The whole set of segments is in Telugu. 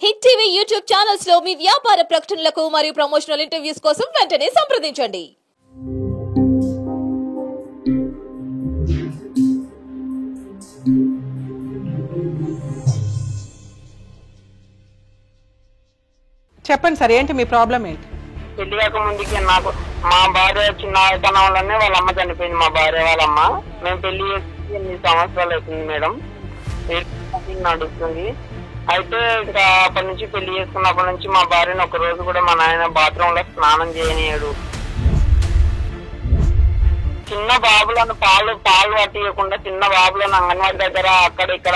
హిట్ టీవీ యూట్యూబ్ ఛానల్స్ లో మీ వ్యాపార ప్రకటనలకు మరియు ప్రమోషనల్ ఇంటర్వ్యూస్ కోసం వెంటనే సంప్రదించండి. చెప్పండి సార్, ఏంటి మీ ప్రాబ్లం ఏంటి? పెళ్లి కాక ముందుకి నాకు మా భార్య చిన్నతనంలోనే వాళ్ళ అమ్మ చనిపోయింది. మా భార్య వాళ్ళమ్మ. మేము పెళ్లి చేసి 8 సంవత్సరాలు అవుతుంది మేడం. నడుస్తుంది. అయితే ఇంకా అప్పటి నుంచి పెళ్లి చేసుకున్నప్పటి నుంచి మా భార్యను ఒక రోజు కూడా మా నాయన బాత్రూమ్ లో స్నానం చేయనీయడు. చిన్న బాబులను పాలు పట్టియకుండా చిన్న బాబులను అంగన్వాడి దగ్గర అక్కడ ఇక్కడ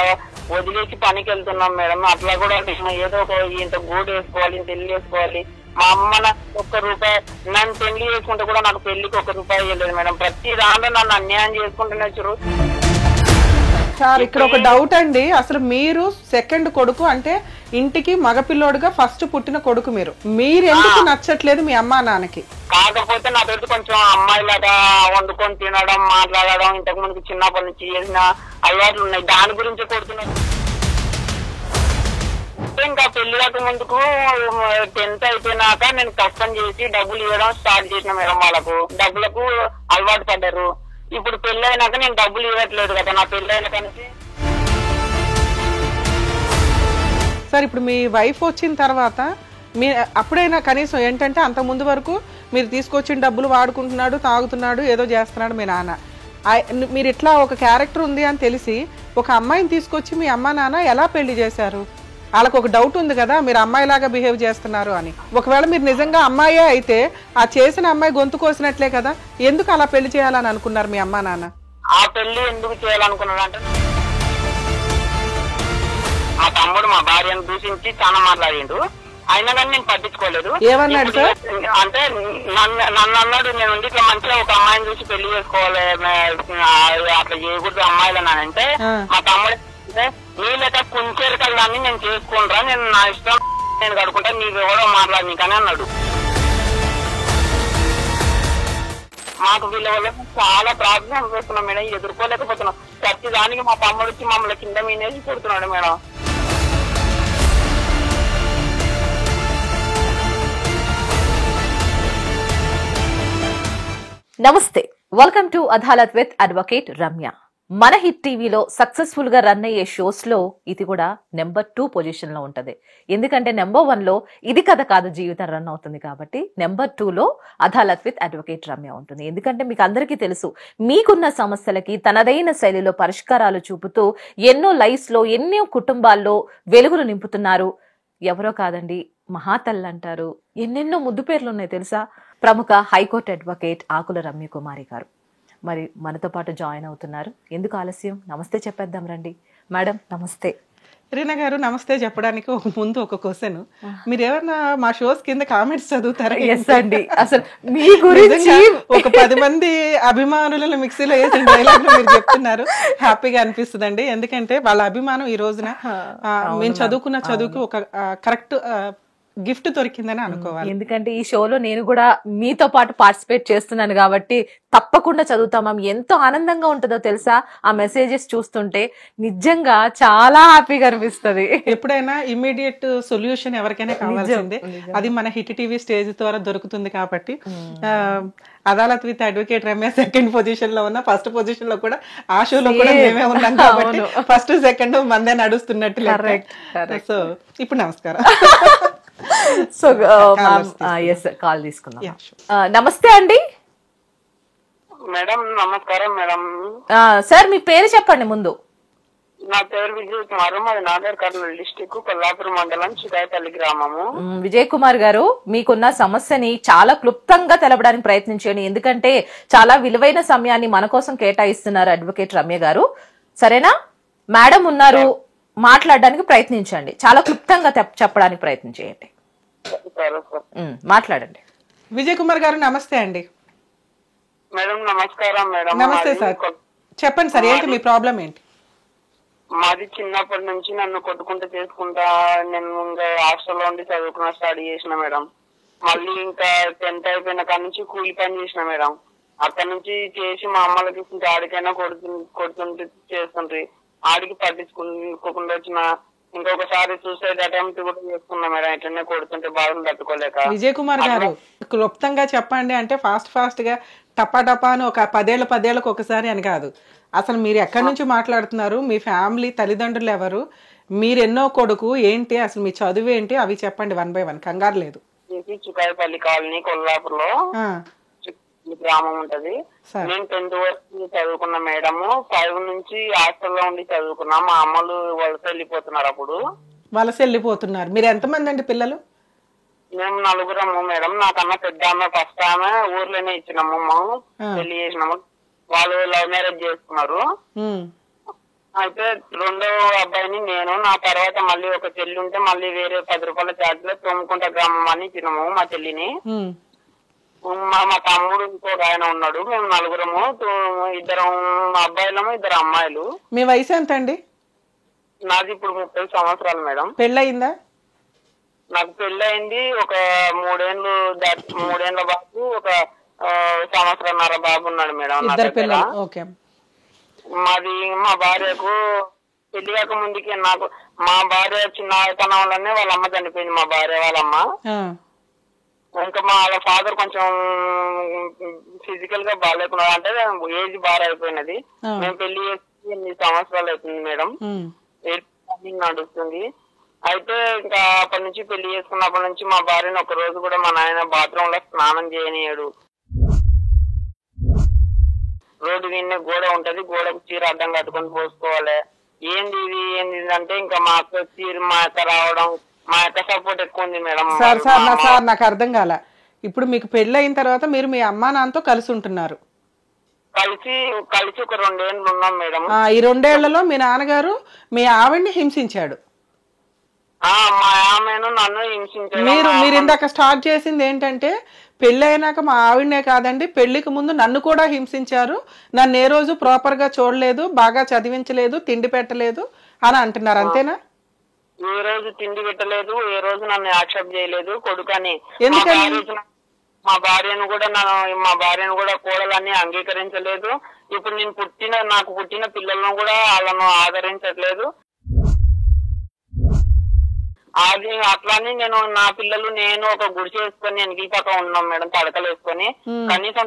వదిలేసి పనికి వెళ్తున్నాం మేడం. అట్లా కూడా ఏదో ఒక ఇంత గూడు వేసుకోవాలి, ఇంత పెళ్లి వేసుకోవాలి. మా అమ్మ నాకు ₹1 నన్ను పెళ్లి చేసుకుంటే కూడా నాకు పెళ్లికి ₹1 ఇవ్వలేదు మేడం. ప్రతి దాంట్లో నన్ను అన్యాయం చేసుకుంటూనే వచ్చారు. సార్, ఇక్కడ ఒక డౌట్ అండి. అసలు మీరు సెకండ్ కొడుకు అంటే ఇంటికి మగపిల్లోడుగా ఫస్ట్ పుట్టిన కొడుకు మీరు ఎందుకు నచ్చట్లేదు మీ అమ్మా నాన్నకి? కాకపోతే నా తోటి కొంచెం అమ్మాయిలాగా వండుకొని తినడం, మాట్లాడడం, ఇంతకు ముందుకు చిన్నప్పటి నుంచి చేసిన అలవాట్లు ఉన్నాయి. దాని గురించి కొడుతున్నారు. ఇంకా పెళ్లి కాక ముందుకు 10th అయిపోయినాక నేను కష్టం చేసి డబ్బులు ఇవ్వడం స్టార్ట్ చేసిన మేడం. వాళ్ళకు డబ్బులకు అలవాటు పడ్డారు. ఇప్పుడు పెళ్లి అయినాక నేను డబ్బులు ఇవ్వట్లేదు కదా. నా పెళ్లి అయిన కనుక సార్, ఇప్పుడు మీ వైఫ్ వచ్చిన తర్వాత మీ అప్పుడైనా కనీసం ఏంటంటే అంత ముందు వరకు మీరు తీసుకొచ్చిన డబ్బులు వాడుకుంటున్నాడు, తాగుతున్నాడు, ఏదో చేస్తున్నాడు మీ నాన్న. మీరు ఇట్లా ఒక క్యారెక్టర్ ఉంది అని తెలిసి ఒక అమ్మాయిని తీసుకొచ్చి మీ అమ్మా నాన్న ఎలా పెళ్లి చేశారు? వాళ్ళకు ఒక డౌట్ ఉంది కదా, మీరు అమ్మాయిలాగా బిహేవ్ చేస్తున్నారు అని. ఒకవేళ మీరు నిజంగా అమ్మాయే అయితే ఆ చేసిన అమ్మాయి గొంతు కోసినట్లే కదా. ఎందుకు అలా పెళ్లి చేయాలని అనుకున్నారు మీ అమ్మా నాన్న? ఆ పెళ్లి ఎందుకు చేయాలనుకున్నాడు అంటే మా తమ్ముడు మా భార్యను దూషించి చాలా మాట్లాడిండు. అయినా కానీ నేను పట్టించుకోలేదు. ఏమన్నాడు సార్? అంటే నన్ను అన్నాడు, నేను ఇట్లా మంచిగా ఒక అమ్మాయిని చూసి పెళ్లి చేసుకోవాలి, అట్లా చేయకూడదు అమ్మాయిలని అంటే మా తమ్ముడు నీ లెక్క కుంచెరకల్లాన్ని నేను చేసుకుంటా, నేను నా ఇష్టం నేను కడుకుంటా, నీకు ఎవరో మాట్లాడి నీకని అన్నాడు. మాకు వీళ్ళ వల్ల చాలా ప్రాబ్లం అనుభవిస్తున్నాం మేడం. ఎదుర్కోలేకపోతున్నాం. ప్రతి దానికి మా తమ్ముడు వచ్చి మమ్మల్ని కింద మీనేసి కొడుతున్నాడు మేడం. నమస్తే, welcome to Adalat with advocate Ramya. మన హిట్ టీవీలో సక్సెస్ఫుల్ గా రన్ అయ్యే షోస్ లో ఇది కూడా నెంబర్ 2 పొజిషన్ లో ఉంటది. ఎందుకంటే నెంబర్ 1 లో ఇది కథ కాదు జీవితం రన్ అవుతుంది కాబట్టి నెంబర్ 2 లో అదాలత్ విత్ అడ్వకేట్ రమ్య ఉంటుంది. ఎందుకంటే మీకు అందరికీ తెలుసు, మీకున్న సమస్యలకి తనదైన శైలిలో పరిష్కారాలు చూపుతూ ఎన్నో లైఫ్స్ లో ఎన్నో కుటుంబాల్లో వెలుగులు నింపుతున్నారు. ఎవరో కాదండి, మహాతల్లి అంటారు. ఎన్నెన్నో ముద్దు పేర్లు ఉన్నాయి తెలుసా. ప్రముఖ హైకోర్టు అడ్వకేట్ ఆకుల రమ్యకుమారి గారు మరి మనతో పాటు జాయిన్ అవుతున్నారు. ఎందుకు ఆలస్యం, నమస్తే చెప్పేద్దాం రండి. మేడం నమస్తే. రీనా గారు నమస్తే చెప్పడానికి ముందు ఒక క్వశ్చన్, మీరు ఎవరన్నా మా షోస్ కింద కామెంట్స్ చదువుతారా? ఎస్ అండి, అసలు మీ గురించి ఒక 10 మంది అభిమానులను మిక్సీలో వేసిన డైలాగ్ మీరు చెప్తున్నారు. హ్యాపీగా అనిపిస్తుందండి. ఎందుకంటే వాళ్ళ అభిమానం ఈ రోజున మేము చదువుకున్న చదువుకి ఒక కరెక్ట్ గిఫ్ట్ దొరికిందని అనుకోవాలి. ఎందుకంటే ఈ షోలో నేను కూడా మీతో పాటు పార్టిసిపేట్ చేస్తున్నాను కాబట్టి తప్పకుండా చదువుతాం. ఎంతో ఆనందంగా ఉంటుందో తెలుసా ఆ మెసేజెస్ చూస్తుంటే. నిజంగా చాలా హ్యాపీగా అనిపిస్తుంది. ఎప్పుడైనా ఇమ్మీడియట్ సొల్యూషన్ ఎవరికైనా కావాల్సిందే. అది మన హిట్ టీవీ స్టేజ్ ద్వారా దొరుకుతుంది కాబట్టి Adalat with advocate Ramya second position లో ఉన్న, ఫస్ట్ పొజిషన్ లో కూడా ఆ షోలో కూడా మేమే ఉన్నాం కాబట్టి ఫస్ట్ సెకండ్ మందే నడుస్తున్నట్టు. సో ఇప్పుడు నమస్కారం. సో ఎస్ కాల్ తీసుకుందాం. నమస్తే అండి. మేడం నమస్కారం మేడం. సార్ మీ పేరు చెప్పండి ముందు. నా పేరు విజయ్ కుమార్, మాది నాగర్ కర్నూలు డిస్టిక్ కొల్లాపూర్ మండలం చిదాయపల్లి గ్రామము. విజయ్ కుమార్ గారు, మీకున్న సమస్యని చాలా క్లుప్తంగా తెలపడానికి ప్రయత్నించండి. ఎందుకంటే చాలా విలువైన సమయాన్ని మన కోసం కేటాయిస్తున్నారు అడ్వకేట్ రమ్య గారు. సరేనా? మేడం ఉన్నారు, మాట్లాడడానికి ప్రయత్నించండి. చాలా క్లుప్తంగా చెప్పడానికి ప్రయత్నం చేయండి. మాట్లాడండి. విజయ్ కుమార్ గారు నమస్తే అండి. మేడం నమస్కారం మేడం. నమస్తే సార్, చెప్పండి సార్, ఏంటి మీ ప్రాబ్లం ఏంటి? మాది చిన్నప్పటి నుంచి నన్ను కొట్టుకుంటూ చేసుకుంటా నేను ఇంకా హాస్టల్లో ఉండి చదువుకున్న స్టడీ చేసిన మేడం. మళ్ళీ ఇంకా 10th అయిపోయిన కాడ నుంచి కూలి పని చేసిన మేడం. అక్కడ నుంచి చేసి మా అమ్మలకి ఇంకా ఆడికైనా కొడుతుంటే చేస్తుంటే ఆడికి పట్టించుకోకుండా వచ్చిన ఇంకొకసారి సూసైడ్ అటెంప్ట్ కూడా చేసుకున్నా మేడం. ఇట్లనే కొడుతుంటే బాధలు తట్టుకోలేక. విజయ్ కుమార్ గారు క్లుప్తంగా చెప్పండి, అంటే ఫాస్ట్ గా టపా అని ఒక 10 ఏళ్ళకు ఒకసారి అని కాదు. అసలు మీరు ఎక్కడి నుంచి మాట్లాడుతున్నారు, మీ ఫ్యామిలీ తల్లిదండ్రులు ఎవరు, మీరు ఎన్నో కొడుకు ఏంటి, అసలు మీ చదువు ఏంటి, అవి చెప్పండి 1 by 1, కంగారు లేదు. చుకాయపల్లి కాలనీ కొల్లాపూర్ లో గ్రామం ఉంటది. నేను 10th వరకు చదువుకున్న మేడం. 5 నుంచి హాస్టల్లో ఉండి చదువుకున్నా. మా అమ్మలు వలస వెళ్ళిపోతున్నారు. అప్పుడు వలస వెళ్ళిపోతున్నారు. మీరు ఎంతమంది అండి పిల్లలు? మేము 4 మేడం. నాకన్నా పెద్ద ఆమె ఫస్ట్ ఆమె ఊర్లోనే ఇచ్చినాము, మేము పెళ్లి చేసినాము. వాళ్ళు లవ్ మ్యారేజ్ చేసుకున్నారు. అయితే 2వ అబ్బాయిని నేను, నా తర్వాత మళ్ళీ ఒక చెల్లి ఉంటే మళ్ళీ వేరే 10 రూపాయల ఛార్జ్ లో తోముకుంట గ్రామం అని ఇచ్చినాము మా చెల్లిని. మా తమ్ముడు ఇంకొక ఆయన ఉన్నాడు. మేము 4 2 అబ్బాయిలము 2 అమ్మాయిలు. మీ వయసు ఎంత అండి? నాది ఇప్పుడు 30 సంవత్సరాలు మేడం. పెళ్ళయిందా? నాకు పెళ్ళయింది. ఒక 3 ఏళ్ళు 3 ఏళ్ళ బాబు, ఒక 1.5 సంవత్సరాల బాబు ఉన్నాడు మేడం. 2 పిల్లలు. ఓకే. మాది మా భార్యకు పెళ్లి కాక ముందుకి నాకు మా భార్య చిన్నతనం వల్లనే వాళ్ళ అమ్మ చనిపోయింది. మా భార్య వాళ్ళమ్మ. ఇంకా మా వాళ్ళ ఫాదర్ కొంచెం ఫిజికల్ గా బాగాలేకున్నారు, అంటే ఏజ్ బాగా అయిపోయినది. మేము పెళ్లి చేసి 8 సంవత్సరాలు అవుతుంది మేడం. నడుస్తుంది. అయితే ఇంకా అప్పటి నుంచి పెళ్లి చేసుకున్నప్పటి నుంచి మా భార్యను ఒక రోజు కూడా మా నాయన బాత్రూమ్ లో స్నానం చేయనీయడు. రోడ్డు విన్నే గోడ ఉంటది, గోడకు చీర అడ్డం కట్టుకొని పోసుకోవాలి. ఏంది ఇది అంటే ఇంకా మా అక్క చీర, మా అక్క రావడం, మా అక్క సపోర్ట్ ఎక్కువ ఉంది మేడం. సార్ నాకు అర్థం కాల. ఇప్పుడు మీకు పెళ్లి అయిన తర్వాత మీరు మీ అమ్మా నాన్నతో కలిసి ఉంటున్నారు? కలిసి ఒక 2 ఏళ్ళు ఉన్నాం మేడం. ఈ 2 ఏళ్లలో మీ నాన్నగారు మీ ఆవిడ్ని హింసించాడు? మా ఆమెను నన్ను హింసించాడు. మీరు ఇందాక స్టార్ట్ చేసింది ఏంటంటే, పెళ్లి అయినాక మా ఆవిడనే కాదండి, పెళ్లికి ముందు నన్ను కూడా హింసించారు, నన్ను ఏ రోజు ప్రాపర్ గా చూడలేదు, బాగా చదివించలేదు, తిండి పెట్టలేదు అని అంటున్నారు, అంతేనా? ఏ రోజు తిండి పెట్టలేదు, ఏ రోజు నన్ను యాక్సెప్ట్ చేయలేదు కొడుకని. మా భార్యను కూడా కోడలని అంగీకరించలేదు. ఇప్పుడు నాకు పుట్టిన పిల్లలను కూడా వాళ్ళను ఆదరించట్లేదు. అది అట్లానే నా పిల్లలు నేను ఒక గుడిసె వేసుకొని వెనక పక్క ఉన్నాం మేడం, తడకలు వేసుకొని. కనీసం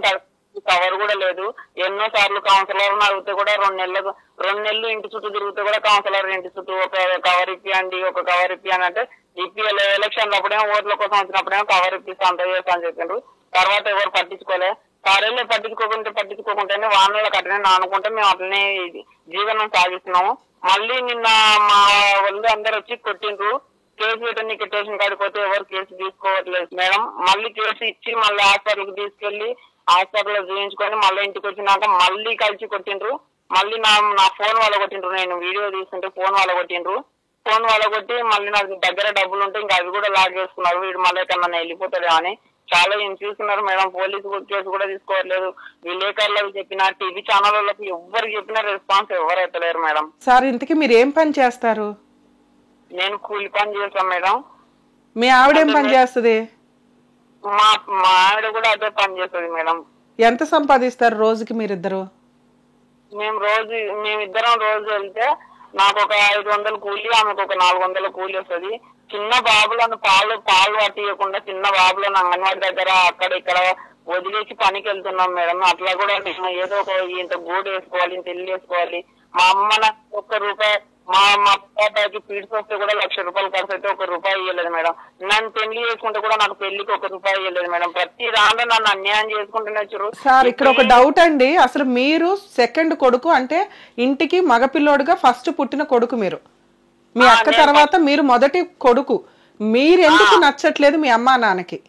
కవర్ కూడా లేదు. ఎన్నో సార్లు కౌన్సిలర్ అడిగితే కూడా 2 నెలలు ఇంటి చుట్టూ తిరిగితే కూడా కౌన్సిలర్ ఇంటి చుట్టూ ఒక కవర్ ఇప్పియండి అంటే ఇప్పియలే. ఎలక్షన్లు అప్పుడేమో ఓట్ల కోసం వచ్చినప్పుడేమో కవర్ ఇప్పిస్తా అంత చేస్తా అని చెప్పిండ్రు. తర్వాత ఎవరు పట్టించుకోలే. సారేళ్ళే పట్టించుకోకుంటేనే వానలో కట్టిన అనుకుంటే మేము అట్లనే జీవనం సాగిస్తున్నాము. మళ్ళీ నిన్న మా వాళ్ళు అందరు వచ్చి కొట్టిండ్రు. కేసు పెట్టడానికి స్టేషన్ కాడికి పోతే ఎవరు కేసు తీసుకోవట్లేదు మేడం. మళ్ళీ కేసు ఇచ్చి మళ్ళీ హాస్పిటల్కి తీసుకెళ్లి హాస్పిటల్లో చూపించుకొని మళ్ళీ ఇంటికి వచ్చినాక మళ్ళీ కలిసి కొట్టిండ్రు. మళ్ళీ నా ఫోన్ వాళ్ళ కొట్టిండ్రు. నేను వీడియో తీసుకుంటే ఫోన్ వాళ్ళ కొట్టిండ్రు. ఫోన్ వాళ్ళ కొట్టి మళ్ళీ నాకు దగ్గర డబ్బులు ఉంటే ఇంకా అవి కూడా లాక్ చేసుకున్నారు. వీడు మళ్ళీ కన్నా వెళ్ళిపోతాడే అని చాలా ఏం చూస్తున్నారు మేడం. పోలీసు కేసు కూడా తీసుకోవట్లేదు. విలేకరులకు చెప్పిన, టీవీ ఛానళ్ళకి ఎవరికి చెప్పినా రెస్పాన్స్ ఎవరు ఎత్తలేరు మేడం. సార్ ఇంతకీ మీరు ఏం పని చేస్తారు? నేను కూలి పని చేస్తాను మేడం. మీ ఆవిడ ఏం పని చేస్తుంది? మా ఆవిడ కూడా అదే పని చేస్తుంది మేడం. ఎంత సంపాదిస్తారు రోజుకి మీరిద్దరు? మేమిద్దరం రోజు వెళ్తే నాకు ఒక 500 కూలి, ఆమెకు ఒక 400 కూలి వస్తుంది. చిన్న బాబులను పాలు పట్టియకుండా చిన్న బాబులను అంగన్వాడి దగ్గర అక్కడ ఇక్కడ వదిలేసి పనికి వెళ్తున్నాం మేడం. అట్లా కూడా ఏదో ఒక ఇంత గూడు వేసుకోవాలి, ఇంత ఇల్లు వేసుకోవాలి. మా అమ్మ నాకు ₹1 మా పాపకి పీడ్స్ వస్తే కూడా ₹1,00,000 ఖర్చు అయితే ₹1 ఇవ్వలేదు మేడం. నన్ను పెళ్లి చేసుకుంటే కూడా నాకు పెళ్లికి ₹1 ఇవ్వలేదు మేడం. ప్రతి దాంట్లో నన్ను అన్యాయం చేసుకుంటూనే వచ్చారు. సార్ ఇక్కడ ఒక డౌట్ అండి, అసలు మీరు సెకండ్ కొడుకు అంటే ఇంటికి మగపిల్లోడుగా ఫస్ట్ పుట్టిన కొడుకు మీరు, మీ అక్క తర్వాత మీరు మొదటి కొడుకు. మీరు ఎందుకు నచ్చట్లేదు మీ అమ్మా నాన్నకి?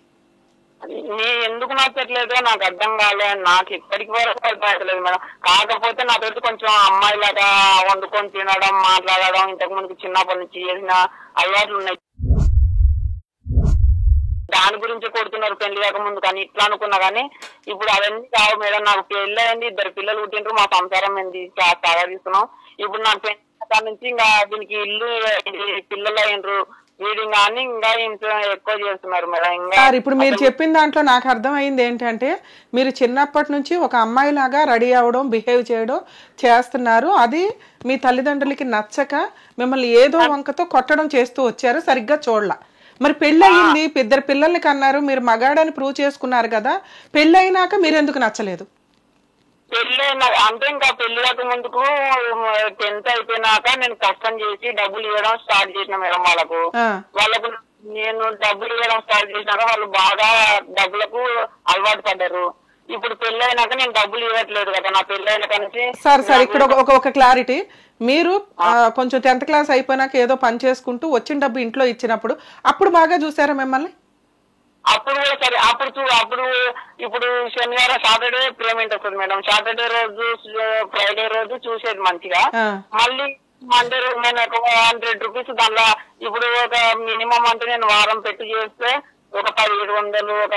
ఎందుకు నచ్చట్లేదో నాకు అర్థం కాలేదు. నాకు ఇప్పటికి వరకు అర్థమవుతలేదు మేడం. కాకపోతే నాతో కొంచెం అమ్మాయిలాగా వండుకొని తినడం, మాట్లాడడం, ఇంతకు ముందుకు చిన్నప్పటి నుంచి చేసిన అలవాట్లు ఉన్నాయి. దాని గురించి కొడుతున్నారు పెళ్లి కాక ముందు. కానీ ఇట్లా అనుకున్నా కానీ ఇప్పుడు అవన్నీ కావు మేడం. నాకు పెళ్లి అయింది, 2 పిల్లలు పుట్టిండ్రు, మా సంసారం ఏంది సాగదీస్తున్నాం. ఇప్పుడు నాకు పెళ్లి నుంచి ఇంకా దీనికి ఇల్లు పిల్లలు అయినరు, వీడింగ్ అని ఇంకా ఎక్కువ చేస్తున్నారు మేడం. ఇంకా సార్ ఇప్పుడు మీరు చెప్పిన దాంట్లో నాకు అర్థమైంది ఏంటంటే మీరు చిన్నప్పటి నుంచి ఒక అమ్మాయి లాగా రెడీ అవ్వడం బిహేవ్ చేయడం చేస్తున్నారు. అది మీ తల్లిదండ్రులకి నచ్చక మిమ్మల్ని ఏదో వంకతో కొట్టడం చేస్తూ వచ్చారు, సరిగ్గా చూడలా. మరి పెళ్ళయింది, ఇద్దరు పిల్లల్ని కన్నారు, మీరు మగాడని ప్రూవ్ చేసుకున్నారు కదా, పెళ్ళయినాక మీరు ఎందుకు నచ్చలేదు? పెళ్ళి అంటే ఇంకా పెళ్లి కాక ముందుకు 10th అయిపోయినాక నేను కష్టం చేసి డబ్బులు ఇవ్వడం స్టార్ట్ చేసిన మేడం. వాళ్ళకు నేను డబ్బులు ఇవ్వడం స్టార్ట్ చేసినాక వాళ్ళు బాగా డబ్బులకు అలవాటు పడ్డారు. ఇప్పుడు పెళ్లి అయినాక నేను డబ్బులు ఇవ్వట్లేదు కదా, నా పెళ్లి అయిన కనుక. సార్ ఇక్కడ ఒక క్లారిటీ, మీరు కొంచెం 10th క్లాస్ అయిపోయినాక ఏదో పని చేసుకుంటూ వచ్చిన డబ్బు ఇంట్లో ఇచ్చినప్పుడు అప్పుడు బాగా చూసారా మిమ్మల్ని? అప్పుడు కూడా సరే, అప్పుడు ఇప్పుడు శనివారం సాటర్డే పేమెంట్ వస్తుంది మేడం. సాటర్డే రోజు ఫ్రైడే రోజు చూసేది మంచిగా. మళ్ళీ మండే రోజు నేను ఒక 100 రూపీస్ దానిలో ఇప్పుడు ఒక మినిమం అంటే నేను వారం పెట్టి చేస్తే ఒక 1700 ఒక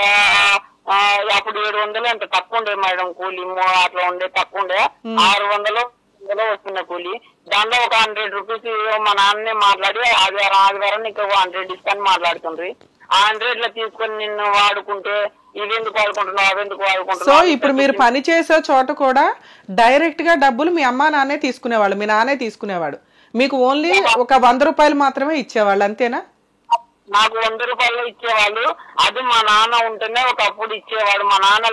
అప్పుడు 700 అంత తక్కువ ఉండే మేడం కూలి, అట్లా ఉండే తక్కువ ఉండే. 600 వస్తున్న కూలి. దానిలో ఒక 100 రూపీస్ మా నాన్నే మాట్లాడి ఆదివారం నీకు 100 డిస్కౌంట్ మాట్లాడుతుండ్రి. 100 తీసుకొని నిన్ను వాడుకుంటే ఇవెందుకు వాడుకుంటున్నావు అవెందుకు వాడుకుంటున్నావు. సో ఇప్పుడు మీరు పని చేసే చోట కూడా డైరెక్ట్ గా డబ్బులు మీ అమ్మా నాన్నే తీసుకునేవాళ్ళు, మీ నాన్నే తీసుకునేవాడు, మీకు ఓన్లీ ఒక 100 రూపాయలు మాత్రమే ఇచ్చేవాళ్ళు, అంతేనా? నాకు 100 రూపాయలు ఇచ్చేవాళ్ళు. అది మా నాన్న ఉంటేనే ఒకప్పుడు ఇచ్చేవాడు. మా నాన్న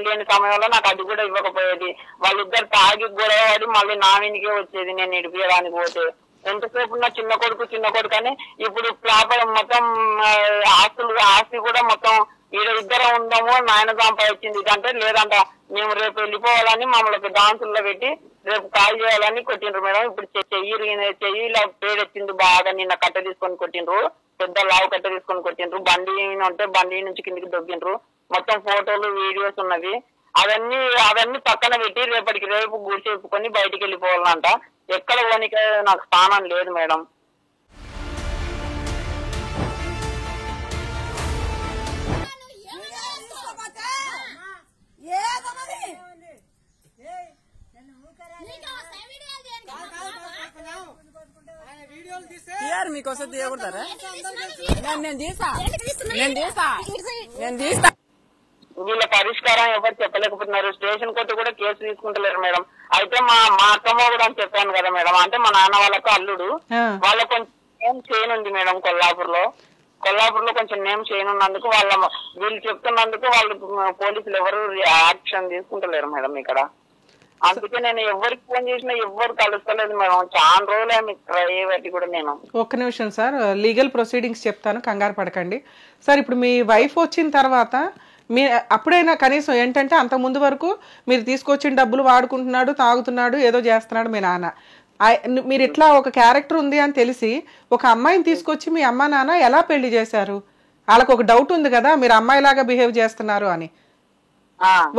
లేని సమయంలో నాకు అది కూడా ఇవ్వకపోయేది. వాళ్ళిద్దరు తాగి గొడవడి మళ్ళీ నా వెనుకే వచ్చేది నేను ఇడిపించడానికి పోతే. ఎంతసేపు ఉన్న చిన్న కొడుకు అని ఇప్పుడు వ్యాపారం మొత్తం ఆస్తి కూడా మొత్తం ఇద్దరు ఉందాము, నాయన సంపాదించింది ఇదంటే లేదంట. మేము రేపు వెళ్ళిపోవాలని మమ్మల్ని డాన్సుల్లో పెట్టి రేపు కాల్ చేయాలని కొట్టిండ్రు మేడం. ఇప్పుడు చెయ్యిలా పేడెచ్చింది బాగా, నిన్న కట్ట తీసుకొని కొట్టిండ్రు, పెద్ద లావు కట్ట తీసుకొని కొట్టిండ్రు. బండి ఉంటే బండి నుంచి కిందికి దొబ్బిండ్రు. మొత్తం ఫోటోలు వీడియోస్ ఉన్నవి. అవన్నీ పక్కన పెట్టి రేపు గుడి చెప్పుకొని బయటికి వెళ్ళిపోవాలంట. ఎక్కడ పోనీకి నాకు స్థానం లేదు మేడం. మీకోసం తీయకూడతారా? నేను తీస్తా. వీళ్ళ పరిష్కారం ఎవరు చెప్పలేకపోతున్నారు. స్టేషన్ కొట్టి కూడా కేసు తీసుకుంటలేరు మేడం. అయితే మా అత్తమ్మ కూడా అని చెప్పాను కదా మేడం, అంటే మా నాన్న వాళ్ళకు అల్లుడు, వాళ్ళ కొంచెం నేమ్ చేయను ఉంది మేడం. కొల్లాపూర్ లో కొంచెం నేమ్ చేయనున్నందుకు వీళ్ళు చెప్తున్నందుకు వాళ్ళు పోలీసులు ఎవరు యాక్షన్ తీసుకుంటలేరు మేడం ఇక్కడ. అందుకే నేను ఎవరికి ఫోన్ చేసినా ఎవరు కలుస్తలేదు మేడం. చాలా రోజులే మీకు ట్రై పెట్టి కూడా నేను. ఒక్క నిమిషం సార్, లీగల్ ప్రొసీడింగ్స్ చెప్తాను, కంగారు పడకండి. సార్ ఇప్పుడు మీ వైఫ్ వచ్చిన తర్వాత మీ అప్పుడైనా కనీసం ఏంటంటే అంత ముందు వరకు మీరు తీసుకొచ్చిన డబ్బులు వాడుకుంటున్నాడు, తాగుతున్నాడు, ఏదో చేస్తున్నాడు మీ నాన్న, మీరు ఇట్లా ఒక క్యారెక్టర్ ఉంది అని తెలిసి ఒక అమ్మాయిని తీసుకొచ్చి మీ అమ్మా నాన్న ఎలా పెళ్లి చేశారు? వాళ్ళకు ఒక డౌట్ ఉంది కదా మీరు అమ్మాయిలాగా బిహేవ్ చేస్తున్నారు అని.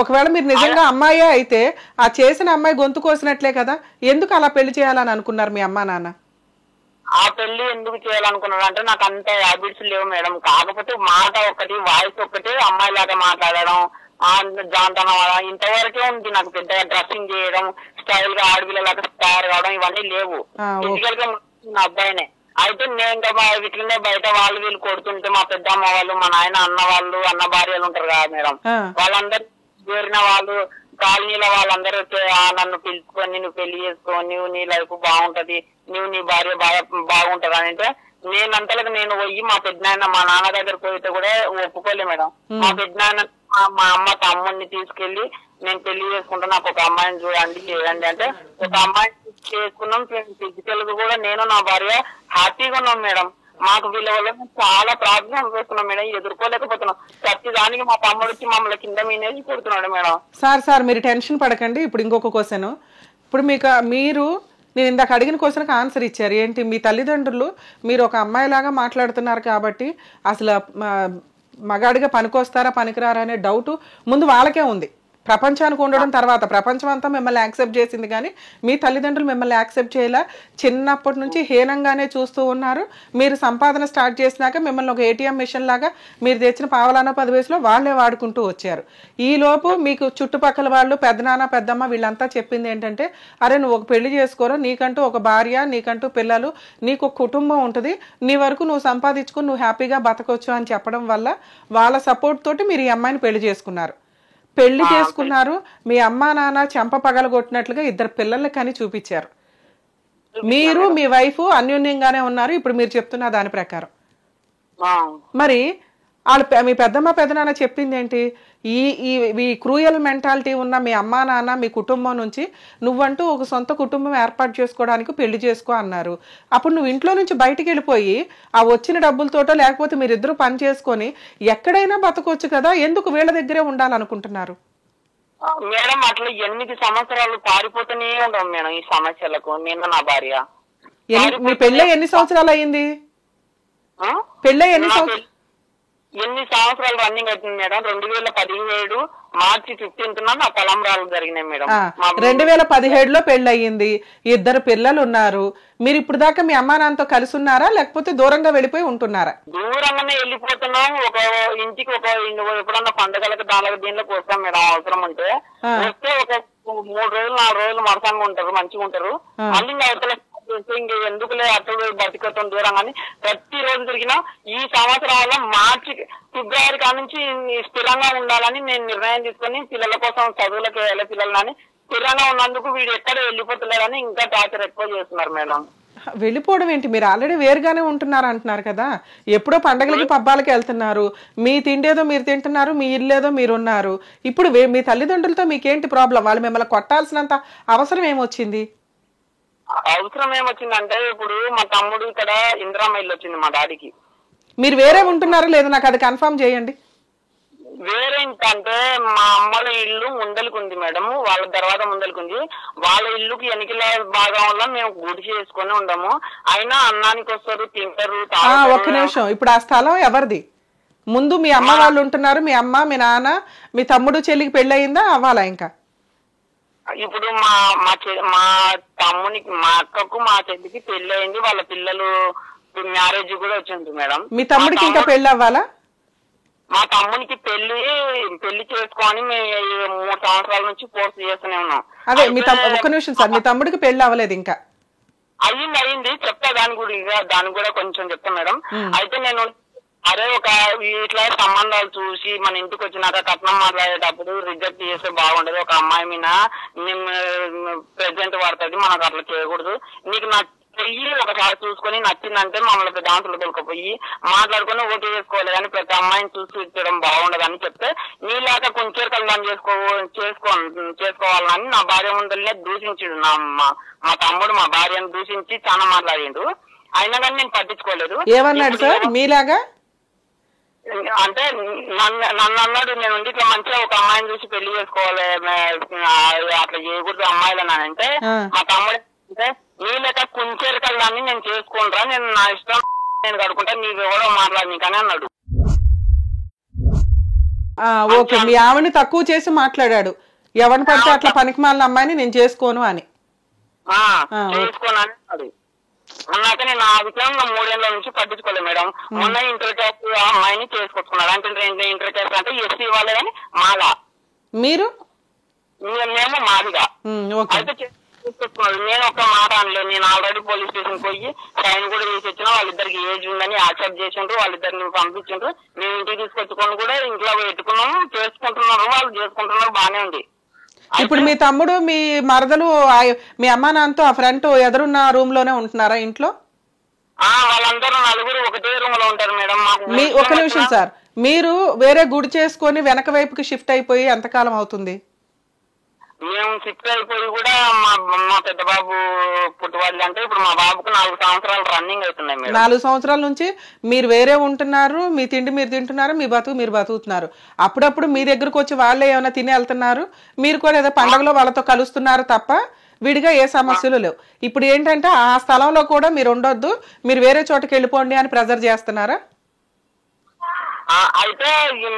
ఒకవేళ మీరు నిజంగా అమ్మాయే అయితే ఆ చేసిన అమ్మాయి గొంతు కోసినట్లే కదా, ఎందుకు అలా పెళ్లి చేయాలని అనుకున్నారు మీ అమ్మా నాన్న? ఆ పెళ్లి ఎందుకు చేయాలనుకున్నారు అంటే నాకు అంత హ్యాబిట్స్ లేవు మేడం. కాకపోతే మాట ఒకటి, వాయిస్ ఒకటి, అమ్మాయి లాగా మాట్లాడడం, జాంతనం ఇంతవరకే ఉంది. నాకు పెద్దగా డ్రెస్సింగ్ చేయడం, స్టైల్ గా ఆడపిల్లలాగా తయారు కావడం ఇవన్నీ లేవు. ఫిజికల్ గా నా అబ్బాయినే. అయితే నేను ఇంకా వీటినే బయట వీళ్ళు కొడుతుంటే మా పెద్దమ్మ వాళ్ళు, మా నాయన అన్న వాళ్ళు, అన్న భార్యలు ఉంటారు కదా మేడం, వాళ్ళందరూ చేరిన వాళ్ళు కాలనీలో వాళ్ళందరూ నన్ను పిలుచుకొని నువ్వు పెళ్లి చేసుకో, నువ్వు నీ లైఫ్ బాగుంటది, నువ్వు నీ భార్య బాగుంటది అని అంటే నేనంతలకు నేను పోయి మా పెద్దనాయన మా నాన్న దగ్గరకు పోయితే కూడా ఒప్పుకోలే మేడం. మా పెద్దనాయన మా అమ్మ తమ్ముడిని తీసుకెళ్లి నేను పెళ్లి చేసుకుంటా, నాకు ఒక అమ్మాయిని చూడండి చేయండి అంటే ఒక అమ్మాయిని చేసుకున్నాం. ఫిజికల్ గా కూడా నేను నా భార్య హ్యాపీగా ఉన్నాం మేడం. మాకు వీళ్ళ వల్ల చాలా ప్రాబ్లం అనుభవిస్తున్నాం మేడం, ఎదుర్కోలేకపోతున్నాం. ప్రతి దానికి మా తమ్ముడు వచ్చి మమ్మల్ని కింద మీనేసి కొడుతున్నాడు మేడం. సార్ మీరు టెన్షన్ పడకండి. ఇప్పుడు ఇంకొక క్వశ్చన్, ఇప్పుడు మీరు నేను ఇందాక అడిగిన క్వశ్చన్కి ఆన్సర్ ఇచ్చారు. ఏంటి మీ తల్లిదండ్రులు మీరు ఒక అమ్మాయిలాగా మాట్లాడుతున్నారు కాబట్టి అసలు మగాడిగా పనికొస్తారా పనికిరారా అనే డౌట్ ముందు వాళ్ళకే ఉంది. ప్రపంచానికి ఉండడం తర్వాత ప్రపంచం అంతా మిమ్మల్ని యాక్సెప్ట్ చేసింది, కానీ మీ తల్లిదండ్రులు మిమ్మల్ని యాక్సెప్ట్ చేయలే. చిన్నప్పటి నుంచి హీనంగానే చూస్తూ ఉన్నారు. మీరు సంపాదన స్టార్ట్ చేసినాక మిమ్మల్ని ఒక ఏటీఎం మిషన్ లాగా మీరు తెచ్చిన పావలానో 10 పైసలో వాళ్ళే వాడుకుంటూ వచ్చారు. ఈలోపు మీకు చుట్టుపక్కల వాళ్ళు పెద్దనాన్న పెద్దమ్మ వీళ్ళంతా చెప్పింది ఏంటంటే, అరే నువ్వు ఒక పెళ్లి చేసుకోరా, నీకంటూ ఒక భార్య, నీకంటూ పిల్లలు, నీకు ఒక కుటుంబం ఉంటుంది, నీ వరకు నువ్వు సంపాదించుకుని నువ్వు హ్యాపీగా బతకొచ్చు అని చెప్పడం వల్ల వాళ్ళ సపోర్ట్ తోటి మీరు ఈ అమ్మాయిని పెళ్లి చేసుకున్నారు. పెళ్లి చేసుకున్నారు, మీ అమ్మా నాన్న చెంప పగలగొట్టినట్లుగా 2 పిల్లల్ని కని చూపించారు. మీరు మీ వైఫ్ అన్యోన్యంగానే ఉన్నారు ఇప్పుడు మీరు చెప్తున్న దాని ప్రకారం. మరి వాళ్ళు మీ పెద్దమ్మ పెద్దనాన్న చెప్పింది ఏంటి, ఈ క్రూయల్ మెంటాలిటీ ఉన్న మీ అమ్మా నాన్న మీ కుటుంబం నుంచి నువ్వంటూ ఒక సొంత కుటుంబం ఏర్పాటు చేసుకోవడానికి పెళ్లి చేసుకో అన్నారు. అప్పుడు నువ్వు ఇంట్లో నుంచి బయటికి వెళ్ళిపోయి ఆ వచ్చిన డబ్బులతోటో లేకపోతే మీరిద్దరూ పని చేసుకొని ఎక్కడైనా బతకొచ్చు కదా, ఎందుకు వీళ్ళ దగ్గరే ఉండాలనుకుంటున్నారు? మేడం అట్లా 8 సంవత్సరాలు పారిపోతూనే ఉంటాం మేడం ఈ సమస్యలకు. నేను నా భార్య. మీ పెళ్ళి ఎన్ని సంవత్సరాలు అయింది? పెళ్ళి ఎన్ని సంవత్సరాలు రన్నింగ్ అవుతుంది మేడం? 2017 మార్చి 15th నా తలంబ్రాలు జరిగినాయి మేడం. 2017లో పెళ్లి అయ్యింది, 2 పిల్లలు ఉన్నారు. మీరు ఇప్పుడు దాకా మీ అమ్మా నాన్నతో కలిసి ఉన్నారా లేకపోతే దూరంగా వెళ్ళిపోయి ఉంటున్నారా? దూరంగానే వెళ్ళిపోతున్నాం. ఒక ఇంటికి ఎప్పుడన్నా పండుగలకు దానికి దీనిలోకి వస్తాం మేడం అవసరం ఉంటే. వస్తే ఒక 3 రోజులు 4 రోజులు మరసంగా ఉంటారు, మంచిగా ఉంటారు. మళ్ళీ అవతల ఇంక ఎందుకులే అటు బతికొత్తం దూరం అని ప్రతి రోజు తిరిగినా ఈ సంవత్సరం వల్ల మార్చి ఫిబ్రవరి కాడ నుంచి స్థిరంగా ఉండాలని నేను నిర్ణయం తీసుకొని పిల్లల కోసం చదువులకు వెళ్ళే పిల్లలని స్థిరంగా ఉన్నందుకు వీడు ఎక్కడ వెళ్ళిపోతలేదని ఇంకా టార్చర్ ఎక్కువ చేస్తున్నారు మేడం. వెళ్ళిపోవడం ఏంటి, మీరు ఆల్రెడీ వేరుగానే ఉంటున్నారు అంటున్నారు కదా. ఎప్పుడో పండగలకి పబ్బాలకి వెళ్తున్నారు, మీ తిండేదో మీరు తింటున్నారు, మీ ఇల్లేదో మీరు ఉన్నారు. ఇప్పుడు మీ తల్లిదండ్రులతో మీకేంటి ప్రాబ్లం? వాళ్ళు మిమ్మల్ని కొట్టాల్సినంత అవసరం ఏమొచ్చింది? అవసరం ఏమొచ్చిందంటే ఇప్పుడు మా తమ్ముడు ఇక్కడ ఇందిరామ్మ ఇల్లు వచ్చింది మా డాడీకి. మీరు వేరే ఉంటున్నారో లేదో నాకు అది కన్ఫర్మ్ చేయండి. వేరే అంటే మా అమ్మల ఇల్లు ముందలకు ఉంది మేడం, వాళ్ళ తర్వాత ముందలకు ఉంది. వాళ్ళ ఇల్లుకి ఎన్నికల భాగంలో మేము గుడి చేసుకుని ఉండము. అయినా అన్నానికి వస్తారు, తింటారు. ఒక్క నిమిషం, ఇప్పుడు ఆ స్థలం ఎవరిది? ముందు మీ అమ్మ వాళ్ళు ఉంటున్నారు, మీ అమ్మ మీ నాన్న మీ తమ్ముడు చెల్లికి పెళ్లి అయిందా అవ్వాలా? ఇంకా ఇప్పుడు మా తమ్మునికి మా అక్కకు మా చెల్లికి పెళ్లి అయింది, వాళ్ళ పిల్లలు మ్యారేజ్ కూడా వచ్చింది మేడం. మీ తమ్ముడికి ఇంకా పెళ్లి అవ్వాలా? మా తమ్మునికి పెళ్లి చేసుకొని మేము 3 సంవత్సరాల నుంచి ఫోర్స్ చేస్తూనే ఉన్నాం. అదే ఒక్క నిమిషం సార్, మీ తమ్ముడికి పెళ్లి అవ్వలేదు ఇంకా? అయింది చెప్తా, దాని కూడా కొంచెం చెప్తా మేడం. అయితే నేను అరే ఒక ఇట్లా సంబంధాలు చూసి మన ఇంటికి వచ్చినాక కట్నం మాట్లాడేటప్పుడు రిజెక్ట్ చేస్తే బాగుండదు. ఒక అమ్మాయి మీద ప్రెజెంట్ పడుతుంది, మనకు అట్లా చేయకూడదు. నీకు చెయ్యి ఒకసారి చూసుకొని నచ్చిందంటే మమ్మల్ని దాంట్లో దొరకపోయి మాట్లాడుకుని ఓటు వేసుకోవాలి, కానీ ప్రతి అమ్మాయిని చూసి ఇచ్చడం బాగుండదు అని చెప్తే నీలాగా కొంచెం కళ్యాణం చేసుకోవాలని నా భార్య ముందరనే దూషించాడు. మా తమ్ముడు మా భార్యను దూషించి చాలా మాట్లాడిండు. అయినా కానీ నేను పట్టించుకోలేదు. ఏమన్నాడు సార్ మీలాగా? అంటే నన్ను అన్నాడు, నేను ఇట్లా మంచిగా ఒక అమ్మాయిని చూసి పెళ్లి చేసుకోవాలి, అట్లా చేయకూడదు అమ్మాయిలని అంటే మా తమ్ముడు అంటే నీ లెక్క కుంచేరికల్లాన్ని నేను చేసుకోనరా, నేను నా ఇష్టం నేను కడుకుంటా, నీకు ఎవరో మాట్లాడి కానీ అన్నాడు. ఓకే, మీ ఆవిడని తక్కువ చేసి మాట్లాడాడు, ఎవరిని పడితే అట్లా పనికి మాలిన అమ్మాయిని నేను చేసుకోను అని. చేసుకోనని అన్నాడు. అన్నాక నేను ఆ విషయం 3 ఏళ్ల నుంచి పట్టించుకోలేదు మేడం. మొన్న ఇంటర్ క్యాస్ట్ అమ్మాయిని చేసుకొచ్చుకున్నాడు. అంటే ఇంటర్ క్యాస్ట్ అంటే ఎస్సీ వాళ్ళే కానీ మాలా, మీరు మేము మాదిగా. అయితే చేసుకొచ్చుకున్నాడు. నేను ఒక మాట అనలేదు. నేను ఆల్రెడీ పోలీస్ స్టేషన్ పోయి సైన్ కూడా వేసి వచ్చిన, వాళ్ళిద్దరికి ఏజ్ ఉందని యాక్సెప్ట్ చేసిండ్రు, వాళ్ళిద్దరిని పంపించిండ్రు. మేము ఇంటికి తీసుకొచ్చుకొని కూడా ఇంట్లో పెట్టుకున్నాము, చేసుకుంటున్నారు, వాళ్ళు చేసుకుంటున్నారు, బానే ఉంది. ఇప్పుడు మీ తమ్ముడు మీ మరదలు మీ అమ్మా నాన్నతో ఆ ఫ్రంట్ ఎదురున్న రూమ్ లోనే ఉంటున్నారా ఇంట్లో? వాళ్ళందరూ 4 ఒకటే రూమ్ లో ఉంటారు మేడం. ఒక నిమిషం సార్, మీరు వేరే గుడి చేసుకొని వెనక వైపుకి షిఫ్ట్ అయిపోయి ఎంతకాలం అవుతుంది? మేము షిఫ్ట్ అయిపోయి కూడా మా పెద్ద బాబు పుట్టువాళ్ళు అంటే ఇప్పుడు మా బాబుకు 4 సంవత్సరాలు రన్నింగ్ అవుతున్నాయి మేడం. 4 సంవత్సరాల నుంచి మీరు వేరే ఉంటున్నారు, మీ తిండి మీరు తింటున్నారు, మీ బతుకు మీరు బతుకుతున్నారు. అప్పుడప్పుడు మీ దగ్గరకు వచ్చి వాళ్ళే ఏమైనా తిని వెళ్తున్నారు, మీరు కూడా ఏదో పండుగలో వాళ్ళతో కలుస్తున్నారు తప్ప విడిగా ఏ సమస్యలు లేవు. ఇప్పుడు ఏంటంటే ఆ స్థలంలో కూడా మీరు ఉండొద్దు, మీరు వేరే చోటకి వెళ్ళిపోండి అని ప్రెజర్ చేస్తున్నారా? అయితే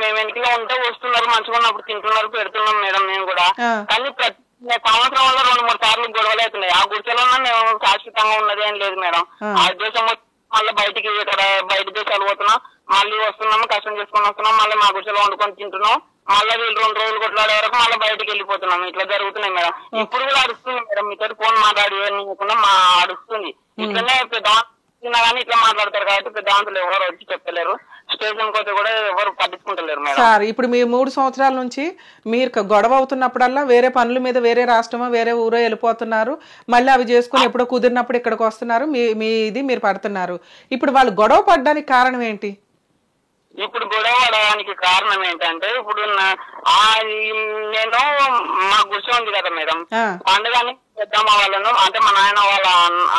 మేము వెనకలో ఉంటే వస్తున్నారు, మంచిగా ఉన్నప్పుడు తింటున్నారు, పెడుతున్నాం మేడం మేము కూడా. కానీ ప్రతి సంవత్సరం వల్ల 2-3 సార్లు గొడవలు అవుతున్నాయి. ఆ గుడిసెలో మేము శాశ్వతంగా ఉన్నది ఏం లేదు మేడం. ఆ దేశం మళ్ళీ బయటికి ఇక్కడ బయట దేశాలు పోతున్నాం, మళ్ళీ వస్తున్నాము, కష్టం చేసుకొని వస్తున్నాం, మళ్ళీ మా గుడిసెలో వండుకొని తింటున్నాం, మళ్ళీ వీళ్ళు 2 రోజులు కొట్లాడే వరకు మళ్ళీ బయటకు వెళ్ళిపోతున్నాం. ఇట్లా జరుగుతున్నాయి మేడం. ఇప్పుడు కూడా అడుస్తుంది మేడం, మీతో ఫోన్ మాట్లాడి మా అడుస్తుంది. ఇట్లనే పెద్ద కానీ ఇట్లా మాట్లాడతారు కాబట్టి పెద్ద ఆంతులు ఎవరు వచ్చి చెప్పలేరు, స్టేషన్ పోతే కూడా ఎవరు పట్టించుకుంటలేరు మేడం. సార్ ఇప్పుడు మీ 3 సంవత్సరాల నుంచి మీరు గొడవ అవుతున్నప్పుడల్లా వేరే పనుల మీద వేరే రాష్ట్రమో వేరే ఊరో వెళ్ళిపోతున్నారు, మళ్ళీ అవి చేసుకుని ఎప్పుడో కుదిరినప్పుడు ఇక్కడికి వస్తున్నారు, మీ ఇది మీరు పడుతున్నారు. ఇప్పుడు వాళ్ళు గొడవ పడడానికి కారణం ఏంటి? ఇప్పుడు గొడవ పడడానికి కారణం ఏంటంటే ఇప్పుడు నేను మా గుడిసె ఉంది కదా మేడం, పండుగని పెద్దమ్మ వాళ్ళను అంటే మా నాయన వాళ్ళ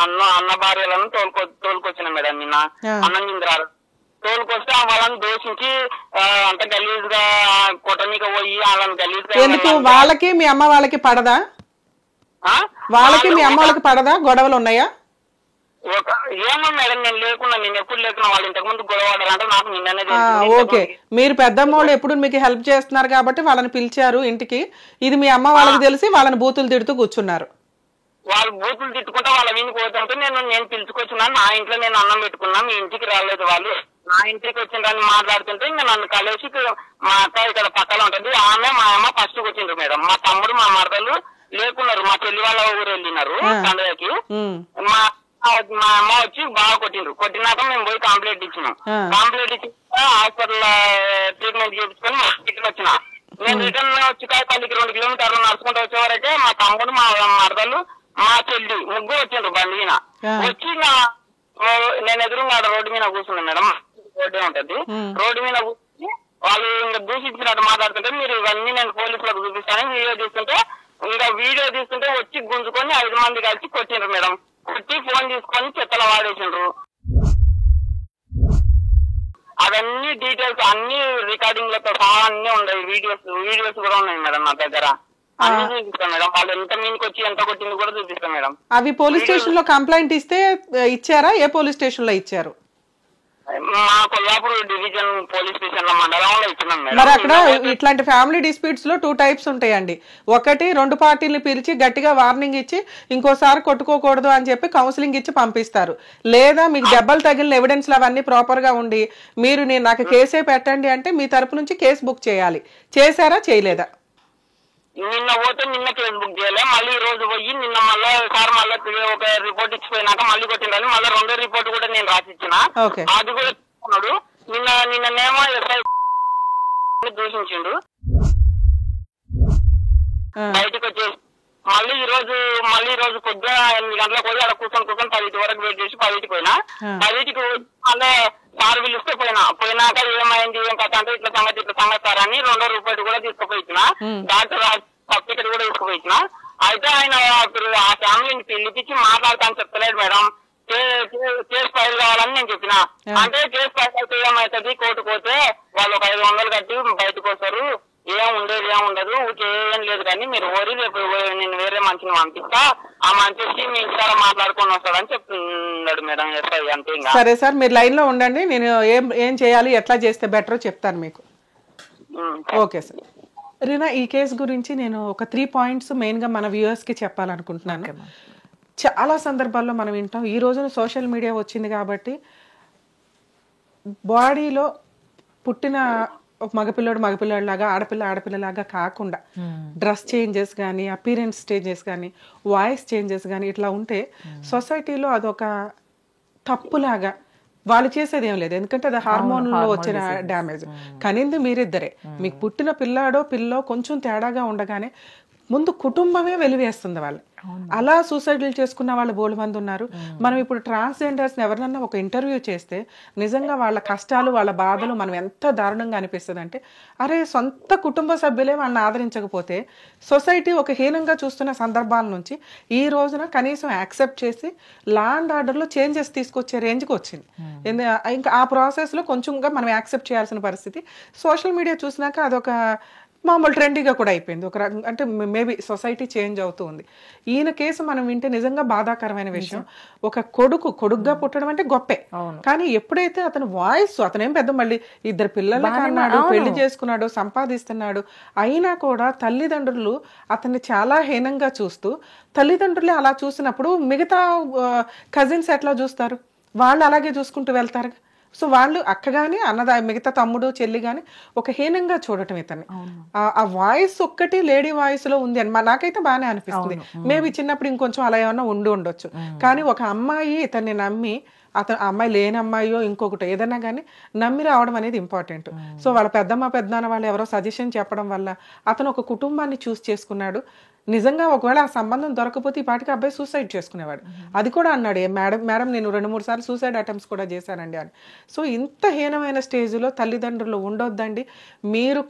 అన్న భార్యలను తోలుకొచ్చిన మేడం. నిన్న అన్నం తిందరారు తోలుకొస్తే వాళ్ళని దోషించి అంటే గలీజ్ గా కొట్టనీకి పోయి వాళ్ళని గలీజ్ గా. ఎందుకు వాళ్ళకి మీ అమ్మ వాళ్ళకి పడదా? వాళ్ళకి మీ అమ్మ వాళ్ళకి పడదా? గొడవలు ఉన్నాయా? ఏమో మేడం, నేను ఎప్పుడు లేకున్నా వాళ్ళు ఇంతకు ముందు గొడవ పడాలంటే నాకు నిన్ననే. ఓకే, మీరు పెద్దమ్మ వాళ్ళు ఎప్పుడు మీకు హెల్ప్ చేస్తున్నారు కాబట్టి వాళ్ళని పిలిచారు ఇంటికి. ఇది మీ అమ్మ వాళ్ళకి తెలిసి వాళ్ళని బూతులు తిడుతూ కూర్చున్నారు. వాళ్ళు బూతులు తిట్టుకుంటే వాళ్ళ వీనికి పోతుంటే నేను పిలుచుకొచ్చున్నాను. నా ఇంట్లో నేను అన్నం పెట్టుకున్నా, మీ ఇంటికి రాలేదు వాళ్ళు. నా ఇంటికి వచ్చిందని మాట్లాడుతుంటే ఇంకా నన్ను కలిసి మా అక్క ఇక్కడ పక్కన ఉంటది, ఆమె మా అమ్మ ఫస్ట్ వచ్చిండ్రు మేడం. మా తమ్ముడు మా మరదలు లేకున్నారు, మా చెల్లి వాళ్ళ ఊరు వెళ్ళినారు పండుగకి. మా అమ్మ వచ్చి బాగా కొట్టినాక మేము పోయి కంప్లైంట్ ఇచ్చినాం. కంప్లైంట్ ఇచ్చి హాస్పిటల్ ట్రీట్మెంట్ చేయించుకొని మా ఇంటికి వచ్చిన. నేను రిటర్న్ వచ్చి పల్లికి 2 కిలోమీటర్లు నడుచుకుంటూ వచ్చేవరకే మా తమ్ముడు మా మరదలు మా చెల్లి ముగ్గురు వచ్చిండ్రు బండి మీద. వచ్చి నేను ఎదురుగా రోడ్డు మీద కూర్చున్నాను మేడం, రోడ్డే ఉంటది. రోడ్డు మీద కూర్చుని వాళ్ళు ఇంకా దూషించినట్టు మాట్లాడుతుంటే మీరు ఇవన్నీ నేను పోలీసులకు చూపిస్తాను, వీడియో తీసుకుంటే వచ్చి గుంజుకొని 5 మంది కలిసి కొట్టిండ్రు మేడం. కొట్టి ఫోన్ తీసుకొని చెత్తలో వాడేసిండ్రు. అవన్నీ డీటెయిల్స్ అన్ని రికార్డింగ్ లతో సహా అన్ని ఉన్నాయి, వీడియోస్ కూడా ఉన్నాయి మేడం నా దగ్గర. అన్ని చూపిస్తాం మేడం, వాళ్ళు ఎంత మీనికి వచ్చి ఎంత కొట్టింది కూడా చూపిస్తాం మేడం. అవి పోలీస్ స్టేషన్ లో కంప్లైంట్ ఇస్తే ఇచ్చారా? ఏ పోలీస్ స్టేషన్ లో ఇచ్చారు? మా కొల్లాపూర్ డివిజన్ పోలీస్ స్టేషన్ లో మండలంలో ఇచ్చినాం మేడం. మరి అక్కడ ఇట్లాంటి ఫ్యామిలీ డిస్ప్యూట్స్ లో 2 టైప్స్ ఉంటాయండి. ఒకటి 2 పార్టీలు పిలిచి గట్టిగా వార్నింగ్ ఇచ్చి ఇంకోసారి కొట్టుకోకూడదు అని చెప్పి కౌన్సిలింగ్ ఇచ్చి పంపిస్తారు. లేదా మీకు దెబ్బలు తగిలిన ఎవిడెన్స్లు అవన్నీ ప్రాపర్ గా ఉండి మీరు నాకు కేసే పెట్టండి అంటే మీ తరపు నుంచి కేసు బుక్ చేయాలి. చేశారా చేయలేదా? నిన్న పోతే నిన్న కేసు బుక్ చేయలే, మళ్ళీ ఈ రోజు పోయి నిన్న మళ్ళీ సార్ మళ్ళీ ఒక రిపోర్ట్ ఇచ్చిపోయినాక మళ్ళీ కొట్టిండాలి. మళ్ళీ 2వ రిపోర్ట్ కూడా నేను రాసిచ్చిన, అది కూడా తీసుకున్నాడు. నిన్ననేమో ఎస్ఐ దూషించిండు, బయటకు వచ్చేసి మళ్ళీ ఈ రోజు పొద్దున 8 గంటలకు పోయి అక్కడ కూర్చొని 10 వరకు వెయిట్ చేసి 10కి పోయినా. 10కి మళ్ళీ సార్ పిలిస్తే పోయినాక ఏమైంది ఏం కథ అంటే ఇట్లా సంగతి సార్ అని 2వ రిపోర్ట్ కూడా తీసుకుపోయి ఇచ్చిన, డాక్టర్ సర్టిఫికెట్ కూడా తీసుకుపోయి ఇచ్చిన. అయితే ఆయన ఆ ఫ్యామిలీని పిలిపించి మాట్లాడతాను చెప్తలేడు మేడం. కేసు ఫైల్ కావాలని నేను చెప్పిన. అంటే కేసు ఫైల్ అయితే ఏమవుతుంది, కోర్టుకు పోతే వాళ్ళు ఒక 500 కట్టి బయటకు వస్తారు, ఏం ఉండదు, ఏం లేదు. కానీ మీరు రేపు నేను వేరే మనిషిని పంపిస్తా, ఆ మనిషి వచ్చి మీ ఇంటికాడ మాట్లాడుకొని వస్తాడని చెప్తున్నాడు మేడం ఎస్ఐ. అంతే. ఇంకా సరే సార్, మీరు లైన్ లో ఉండండి, నేను ఏం చేయాలి ఎట్లా చేస్తే బెటరో చెప్తాను మీకు. Okay sir. రీనా, ఈ కేసు గురించి నేను ఒక 3 పాయింట్స్ మెయిన్ గా మన వ్యూవర్స్ కి చెప్పాలనుకుంటున్నాను. చాలా సందర్భాల్లో మనం వింటాం, ఈ రోజున సోషల్ మీడియా వచ్చింది కాబట్టి బాడీలో పుట్టిన ఒక మగపిల్లలాగా ఆడపిల్లలాగా కాకుండా డ్రెస్ చేంజెస్ కానీ, అపీరెన్స్ చేంజెస్ కానీ, వాయిస్ చేంజెస్ కానీ ఇట్లా ఉంటే సొసైటీలో అదొక తప్పులాగా వాళ్ళు చేసేది ఏం లేదు. ఎందుకంటే అది హార్మోన్లో వచ్చిన డ్యామేజ్. కనింది మీరిద్దరే. మీకు పుట్టిన పిల్లో కొంచెం తేడాగా ఉండగానే ముందు కుటుంబమే వెలివేస్తుంది వాళ్ళు. అలా సూసైడ్లు చేసుకున్న వాళ్ళు బోలు మంది ఉన్నారు. మనం ఇప్పుడు ట్రాన్స్జెండర్స్ని ఎవరినన్నా ఒక ఇంటర్వ్యూ చేస్తే నిజంగా వాళ్ళ కష్టాలు వాళ్ళ బాధలు మనం ఎంత దారుణంగా అనిపిస్తుంది అంటే, అరే సొంత కుటుంబ సభ్యులే వాళ్ళని ఆదరించకపోతే సొసైటీ ఒక హీనంగా చూస్తున్న సందర్భాల నుంచి ఈ రోజున కనీసం యాక్సెప్ట్ చేసి లా అండ్ ఆర్డర్లో చేంజెస్ తీసుకొచ్చే రేంజ్కి వచ్చింది. ఇంకా ఆ ప్రాసెస్లో కొంచెంగా మనం యాక్సెప్ట్ చేయాల్సిన పరిస్థితి. సోషల్ మీడియా చూసినాక అదొక మామూలు ట్రెండీగా కూడా అయిపోయింది ఒక రకంగా. అంటే మేబీ సొసైటీ చేంజ్ అవుతూ ఉంది. ఈయన కేసు మనం వింటే నిజంగా బాధాకరమైన విషయం. ఒక కొడుకుగా పుట్టడం అంటే గొప్పే, కానీ ఎప్పుడైతే అతను వాయిస్, అతనేం పెద్ద మళ్ళీ 2 పిల్లలకి అన్నాడు, పెళ్లి చేసుకున్నాడు, సంపాదిస్తున్నాడు, అయినా కూడా తల్లిదండ్రులు అతన్ని చాలా హీనంగా చూస్తూ, తల్లిదండ్రులే అలా చూసినప్పుడు మిగతా కజిన్స్ ఎట్లా చూస్తారు? వాళ్ళు అలాగే చూసుకుంటూ వెళ్తారు. సో వాళ్ళు అక్క గాని మిగతా తమ్ముడు చెల్లి గాని ఒక హీనంగా చూడటం ఇతన్ని. ఆ వాయిస్ ఒక్కటి లేడీ వాయిస్ లో ఉంది అని నాకైతే బాగానే అనిపిస్తుంది. మేబీ చిన్నప్పుడు ఇంకొంచెం అలా ఏమన్నా ఉండొచ్చు, కానీ ఒక అమ్మాయి ఇతన్ని నమ్మి, అమ్మాయి లేని అమ్మాయో ఇంకొకటి ఏదైనా కానీ నమ్మి రావడం అనేది ఇంపార్టెంట్. సో వాళ్ళ పెద్దనాన్న వాళ్ళు ఎవరో సజెషన్ చెప్పడం వల్ల అతను ఒక కుటుంబాన్ని చూస్ చేసుకున్నాడు. నిజంగా ఒకవేళ ఆ సంబంధం దొరకపోతే ఈ పాటికి అబ్బాయి సూసైడ్ చేసుకునేవాడు. అది కూడా అన్నాడు, మేడం నేను 2-3 సార్లు సూసైడ్ అటెంప్ట్స్ కూడా చేశానండి అని. సో ఇంత హీనమైన స్టేజ్లో తల్లిదండ్రులు ఉండొద్దండి. మీరు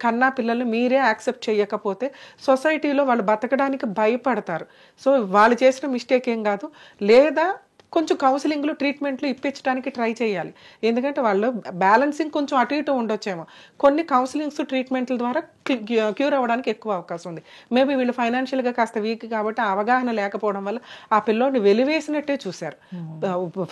కన్నా పిల్లలు మీరే యాక్సెప్ట్ చేయకపోతే సొసైటీలో వాళ్ళు బతకడానికి భయపడతారు. సో వాళ్ళు చేసిన మిస్టేక్ ఏం కాదు, లేదా కొంచెం కౌన్సిలింగ్లు ట్రీట్మెంట్లు ఇప్పించడానికి ట్రై చేయాలి. ఎందుకంటే వాళ్ళు బ్యాలెన్సింగ్ కొంచెం అటు ఇటు ఉండొచ్చేమో. కొన్ని కౌన్సిలింగ్స్ ట్రీట్మెంట్ల ద్వారా క్యూర్ అవ్వడానికి ఎక్కువ అవకాశం ఉంది. మేబీ వీళ్ళు ఫైనాన్షియల్గా కాస్త వీక్ కాబట్టి అవగాహన లేకపోవడం వల్ల ఆ పిల్లోడిని వెలివేసినట్టే చూశారు.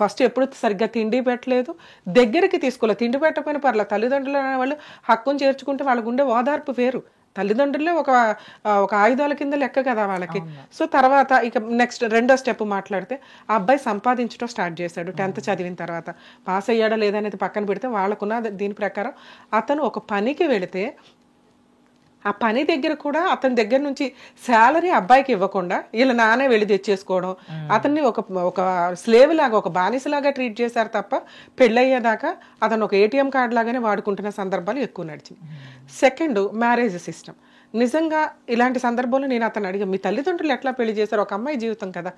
ఫస్ట్ ఎప్పుడు సరిగ్గా తిండి పెట్టలేదు, దగ్గరికి తీసుకోలేదు. తిండి పెట్టకపోయినా పర్లేదు, తల్లిదండ్రులు అనే వాళ్ళు హక్కును చేర్చుకుంటే వాళ్ళకు ఉండే ఓదార్పు వేరు. తల్లిదండ్రులే ఒక ఆయుధాల కింద లెక్క కదా వాళ్ళకి. సో తర్వాత ఇక నెక్స్ట్ రెండో స్టెప్ మాట్లాడితే ఆ అబ్బాయి సంపాదించడం స్టార్ట్ చేశాడు. 10th చదివిన తర్వాత పాస్ అయ్యాడా లేదా అనేది పక్కన పెడితే వాళ్ళకున్న దీని ప్రకారం అతను ఒక పనికి వెళితే ఆ పని దగ్గర కూడా అతని దగ్గర నుంచి శాలరీ అబ్బాయికి ఇవ్వకుండా వీళ్ళ నానే వెళ్ళి తెచ్చేసుకోవడం, అతన్ని ఒక స్లేవ్ లాగా, ఒక బానిసలాగా ట్రీట్ చేశారు తప్ప పెళ్ళయ్యేదాకా అతను ఒక ఏటీఎం కార్డు లాగానే వాడుకుంటున్న సందర్భాలు ఎక్కువ నడిచింది. Second, marriage system. నిజంగా ఇలాంటి సందర్భంలో నేను అతను అడిగా, మీ తల్లిదండ్రులు ఎట్లా పెళ్లి చేశారు? ఒక అమ్మాయి జీవితం కదా,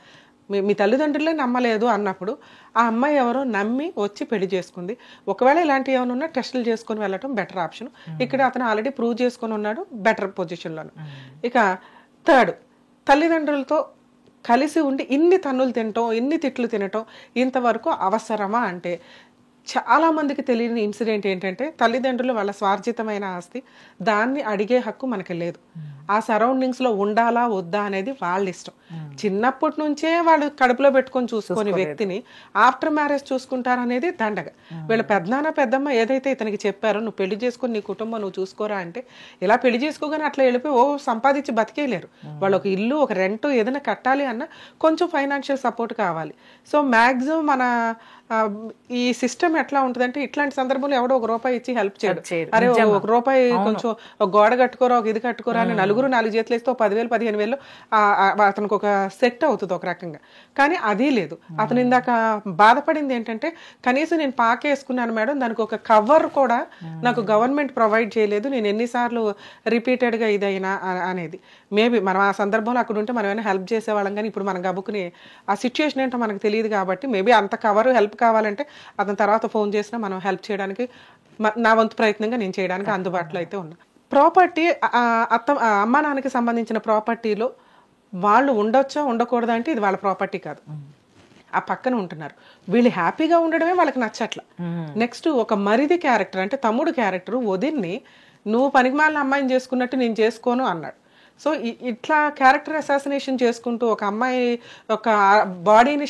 మీ తల్లిదండ్రులే నమ్మలేదు అన్నప్పుడు ఆ అమ్మాయి ఎవరో నమ్మి వచ్చి పెళ్లి చేసుకుంది. ఒకవేళ ఇలాంటివి ఏమైనా ఉన్నా టెస్టులు చేసుకొని వెళ్ళటం బెటర్ ఆప్షన్. ఇక్కడ అతను ఆల్రెడీ ప్రూవ్ చేసుకొని ఉన్నాడు, బెటర్ పొజిషన్లోను. ఇక థర్డ్, తల్లిదండ్రులతో కలిసి ఉండి ఇన్ని తన్నులు తినటం, ఇన్ని తిట్లు తినటం ఇంతవరకు అవసరమా అంటే చాలా మందికి తెలియని ఇన్సిడెంట్ ఏంటంటే తల్లిదండ్రులు వాళ్ళ స్వార్జితమైన ఆస్తి, దాన్ని అడిగే హక్కు మనకి లేదు. ఆ సరౌండింగ్స్ లో ఉండాలా వద్దా అనేది వాళ్ళ ఇష్టం. చిన్నప్పటి నుంచే వాళ్ళు కడుపులో పెట్టుకొని చూసుకొని వ్యక్తిని ఆఫ్టర్ మ్యారేజ్ చూసుకుంటారనేది దండగ. వీళ్ళ పెద్దమ్మ ఏదైతే ఇతనికి చెప్పారో, నువ్వు పెళ్లి చేసుకుని నీ కుటుంబం నువ్వు చూసుకోరా అంటే, ఇలా పెళ్లి చేసుకోగానే అట్లా వెళ్ళిపోయి సంపాదించి బతికేయలేరు. వాళ్ళు ఒక ఇల్లు, ఒక రెంట్ ఏదైనా కట్టాలి అన్న కొంచెం ఫైనాన్షియల్ సపోర్ట్ కావాలి. సో మ్యాక్సిమం మన ఈ సిస్టమ్ ఎట్లా ఉంటుందంటే, ఇట్లాంటి సందర్భంలో ఎవడో ₹1 ఇచ్చి హెల్ప్ చేయడు. అరే ₹1 కొంచెం ఒక గోడ కట్టుకోరా, ఒక ఇది కట్టుకోరా అని 4 చేతులు వేస్తే 10,000 15,000 అతనికి ఒక సెట్ అవుతుంది ఒక రకంగా. కానీ అది లేదు. అతను ఇందాక బాధపడింది ఏంటంటే, కనీసం నేను పాకేసుకున్నాను మేడం, దానికి ఒక కవర్ కూడా నాకు గవర్నమెంట్ ప్రొవైడ్ చేయలేదు, నేను ఎన్నిసార్లు రిపీటెడ్గా ఇదైనా అనేది. మేబీ మనం ఆ సందర్భంలో అక్కడ ఉంటే మనం ఏమైనా హెల్ప్ చేసేవాళ్ళం, కానీ ఇప్పుడు మనం గబుకుని ఆ సిచ్యువేషన్ ఏంటో మనకు తెలియదు కాబట్టి మేబీ అంత కవర్ హెల్ప్ కావాలంటే అతని తర్వాత ఫోన్ చేసినా మనం హెల్ప్ చేయడానికి, నా వంతు ప్రయత్నంగా నేను చేయడానికి అందుబాటులో అయితే ఉన్నా. ప్రాపర్టీ, అమ్మా నాన్నకి సంబంధించిన ప్రాపర్టీలో వాళ్ళు ఉండొచ్చా ఉండకూడదా అంటే ఇది వాళ్ళ ప్రాపర్టీ కాదు, ఆ పక్కన ఉంటున్నారు. వీళ్ళు హ్యాపీగా ఉండడమే వాళ్ళకి నచ్చట్ల. నెక్స్ట్, ఒక మరిది క్యారెక్టర్ అంటే తమ్ముడు క్యారెక్టర్ వదిన్ని నువ్వు పనికిమాలిన అమ్మాయిని చేసుకున్నట్టు నేను చేసుకోను అన్నాడు. సో ఇట్లా క్యారెక్టర్ అసాసినేషన్ చేసుకుంటూ ఒక అమ్మాయి ఒక బాడీని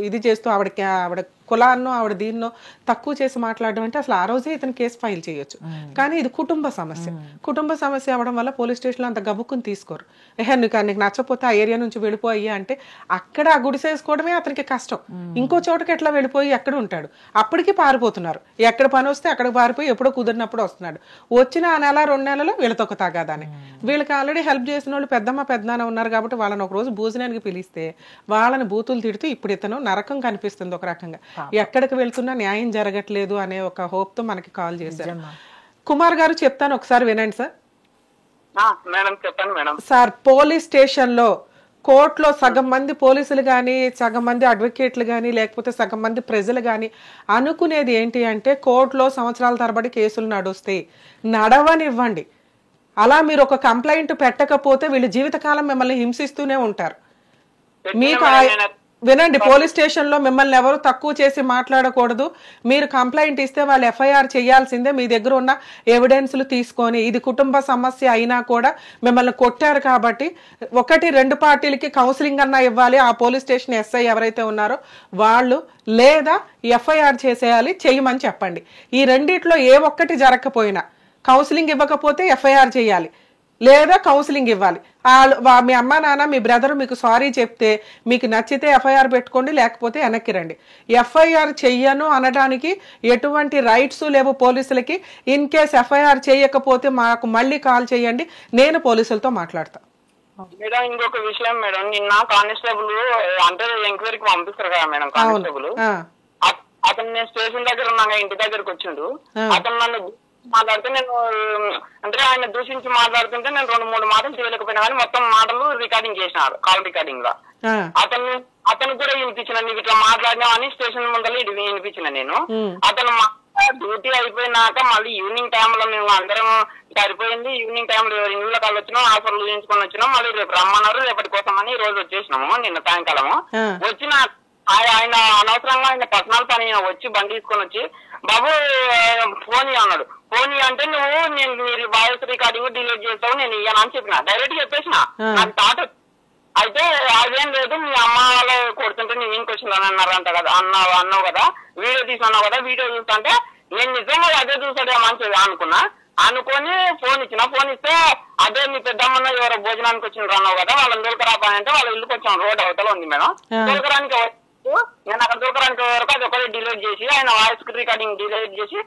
ఇది చేస్తూ ఆవిడ కులాన్నో ఆవిడ దీన్నో తక్కువ చేసి మాట్లాడడం అంటే అసలు ఆ రోజే ఇతను కేసు ఫైల్ చేయొచ్చు. కానీ ఇది కుటుంబ సమస్య అవడం వల్ల పోలీస్ స్టేషన్లో అంత గబుక్కుని తీసుకోరు. నీకు నచ్చపోతే ఆ ఏరియా నుంచి వెళ్ళిపోయి అంటే అక్కడ ఆ గుడిసేసుకోవడమే అతనికి కష్టం. ఇంకో చోటకి ఎట్లా వెళ్ళిపోయి ఎక్కడ ఉంటాడు? అప్పటికి పారిపోతున్నారు. ఎక్కడ పని వస్తే అక్కడికి పారిపోయి ఎప్పుడో కుదిరినప్పుడు వస్తున్నాడు. వచ్చిన ఆ నెల 2 నెలలు వీళ్ళతో ఒక తగాదానే. వీళ్ళకి ఆల్రెడీ హెల్ప్ చేసిన వాళ్ళు పెద్దనాన్న ఉన్నారు కాబట్టి వాళ్ళని ఒక రోజు భోజనానికి పిలిస్తే వాళ్ళని బూతులు తిడుతూ ఇప్పుడు ఇతను నరకం కనిపిస్తుంది ఒక రకంగా. ఎక్కడికి వెళ్తున్నా న్యాయం జరగట్లేదు అనే ఒక హోప్ తో మనకి కాల్ చేశారు. కుమార్ గారు చెప్తాను, ఒకసారి వినండి సార్. మేడం చెప్పండి మేడం. సార్, పోలీస్ స్టేషన్ లో కోర్టులో సగం మంది పోలీసులు కానీ, సగం మంది అడ్వకేట్లు కానీ, లేకపోతే సగం మంది ప్రజలు కానీ అనుకునేది ఏంటి అంటే, కోర్టులో సంవత్సరాల తరబడి కేసులు నడుస్తాయి, నడవనివ్వండి. అలా మీరు ఒక కంప్లైంట్ పెట్టకపోతే వీళ్ళు జీవితకాలం మిమ్మల్ని హింసిస్తూనే ఉంటారు. మీకు వినండి, పోలీస్ స్టేషన్ లో మిమ్మల్ని ఎవరు తక్కువ చేసి మాట్లాడకూడదు. మీరు కంప్లైంట్ ఇస్తే వాళ్ళు ఎఫ్ఐఆర్ చేయాల్సిందే. మీ దగ్గర ఉన్న ఎవిడెన్స్లు తీసుకొని, ఇది కుటుంబ సమస్య అయినా కూడా మిమ్మల్ని కొట్టారు కాబట్టి 1-2 పార్టీలకి కౌన్సిలింగ్ అన్నా ఇవ్వాలి ఆ పోలీస్ స్టేషన్ ఎస్ఐ ఎవరైతే ఉన్నారో వాళ్ళు, లేదా ఎఫ్ఐఆర్ చేసేయాలి, చేయమని చెప్పండి. ఈ రెండిట్లో ఏ ఒక్కటి జరగకపోయినా కౌన్సిలింగ్ ఇవ్వకపోతే ఎఫ్ఐఆర్ చేయాలి, లేదా కౌన్సిలింగ్ ఇవ్వాలి. మీ అమ్మ నాన్న మీ బ్రదర్ మీకు సారీ చెప్తే మీకు నచ్చితే ఎఫ్ఐఆర్ పెట్టుకోండి, లేకపోతే వెనక్కి రండి. ఎఫ్ఐఆర్ చెయ్యను అనడానికి ఎటువంటి రైట్స్ లేవు పోలీసులకి. ఇన్ కేస్ ఎఫ్ఐఆర్ చేయకపోతే మాకు మళ్ళీ కాల్ చేయండి, నేను పోలీసులతో మాట్లాడతా. మేడం ఇంకొక విషయం మేడం, నిన్న కానిస్టేబుల్ అంటే ఎంక్వైరీకి పంపిస్తారు కదా మేడం కానిస్టేబుల్, అతను నేను స్టేషన్ దగ్గర ఉన్నాను, ఇంటి దగ్గరకు వచ్చిండు. అతను నన్ను మాట్లాడితే నేను అంటే ఆయన దూషించి మాట్లాడుతుంటే నేను 2-3 మాటలు చేయలేకపోయినా కానీ మొత్తం మాటలు రికార్డింగ్ చేసినారు, కాల్ రికార్డింగ్ లో. అతను కూడా వినిపించిన, నీకు ఇట్లా మాట్లాడినా అని స్టేషన్ ముందర ఇది వినిపించిన నేను. అతను డ్యూటీ అయిపోయినాక మళ్ళీ ఈవినింగ్ టైమ్ లో మేము అందరం సరిపోయింది, ఈవినింగ్ టైమ్ లో ఇళ్ళ కాళ్ళు వచ్చినాం, హాస్పిటల్ చూపించుకొని వచ్చినాం, మళ్ళీ రేపు రమ్మన్నారు, రేపటి కోసం అని ఈ రోజు వచ్చేసినాము. నిన్న సాయంకాలము వచ్చిన ఆయన అనవసరంగా ఆయన పర్సనల్ పని వచ్చి బండి తీసుకొని వచ్చి, బాబు ఫోన్ అన్నాడు. ఫోన్ అంటే మీరు వాయిస్ రికార్డింగ్ డిలీట్ చేస్తావు, నేను ఇయ్యాను అని చెప్పిన, డైరెక్ట్ చెప్పేసిన. నాకు థాట్ అయితే అదేం లేదు, మీ అమ్మ వాళ్ళు కొడుతుంటే నేను ఇంటికి వచ్చిందని అన్నారంట కదా, అన్నావు కదా, వీడియో తీసుకున్నావు కదా, వీడియో చూస్తుంటే నేను నిజంగా అదే చూసాడే మంచిది అనుకొని ఫోన్ ఇచ్చిన. ఫోన్ ఇస్తే అదే మీ పెద్దమ్మన్న ఎవరో భోజనానికి వచ్చిండ్రు అన్నావు కదా, వాళ్ళని దొరకరాపాయంటే వాళ్ళ ఇల్లుకి వచ్చాం, రోడ్ అవతల ఉంది మేడం. దొరకరానికి నేను అక్కడ దొరకరానికి వరకు అది ఒకటి డిలీట్ చేసి, ఆయన వాయిస్ రికార్డింగ్ డిలీట్ చేసి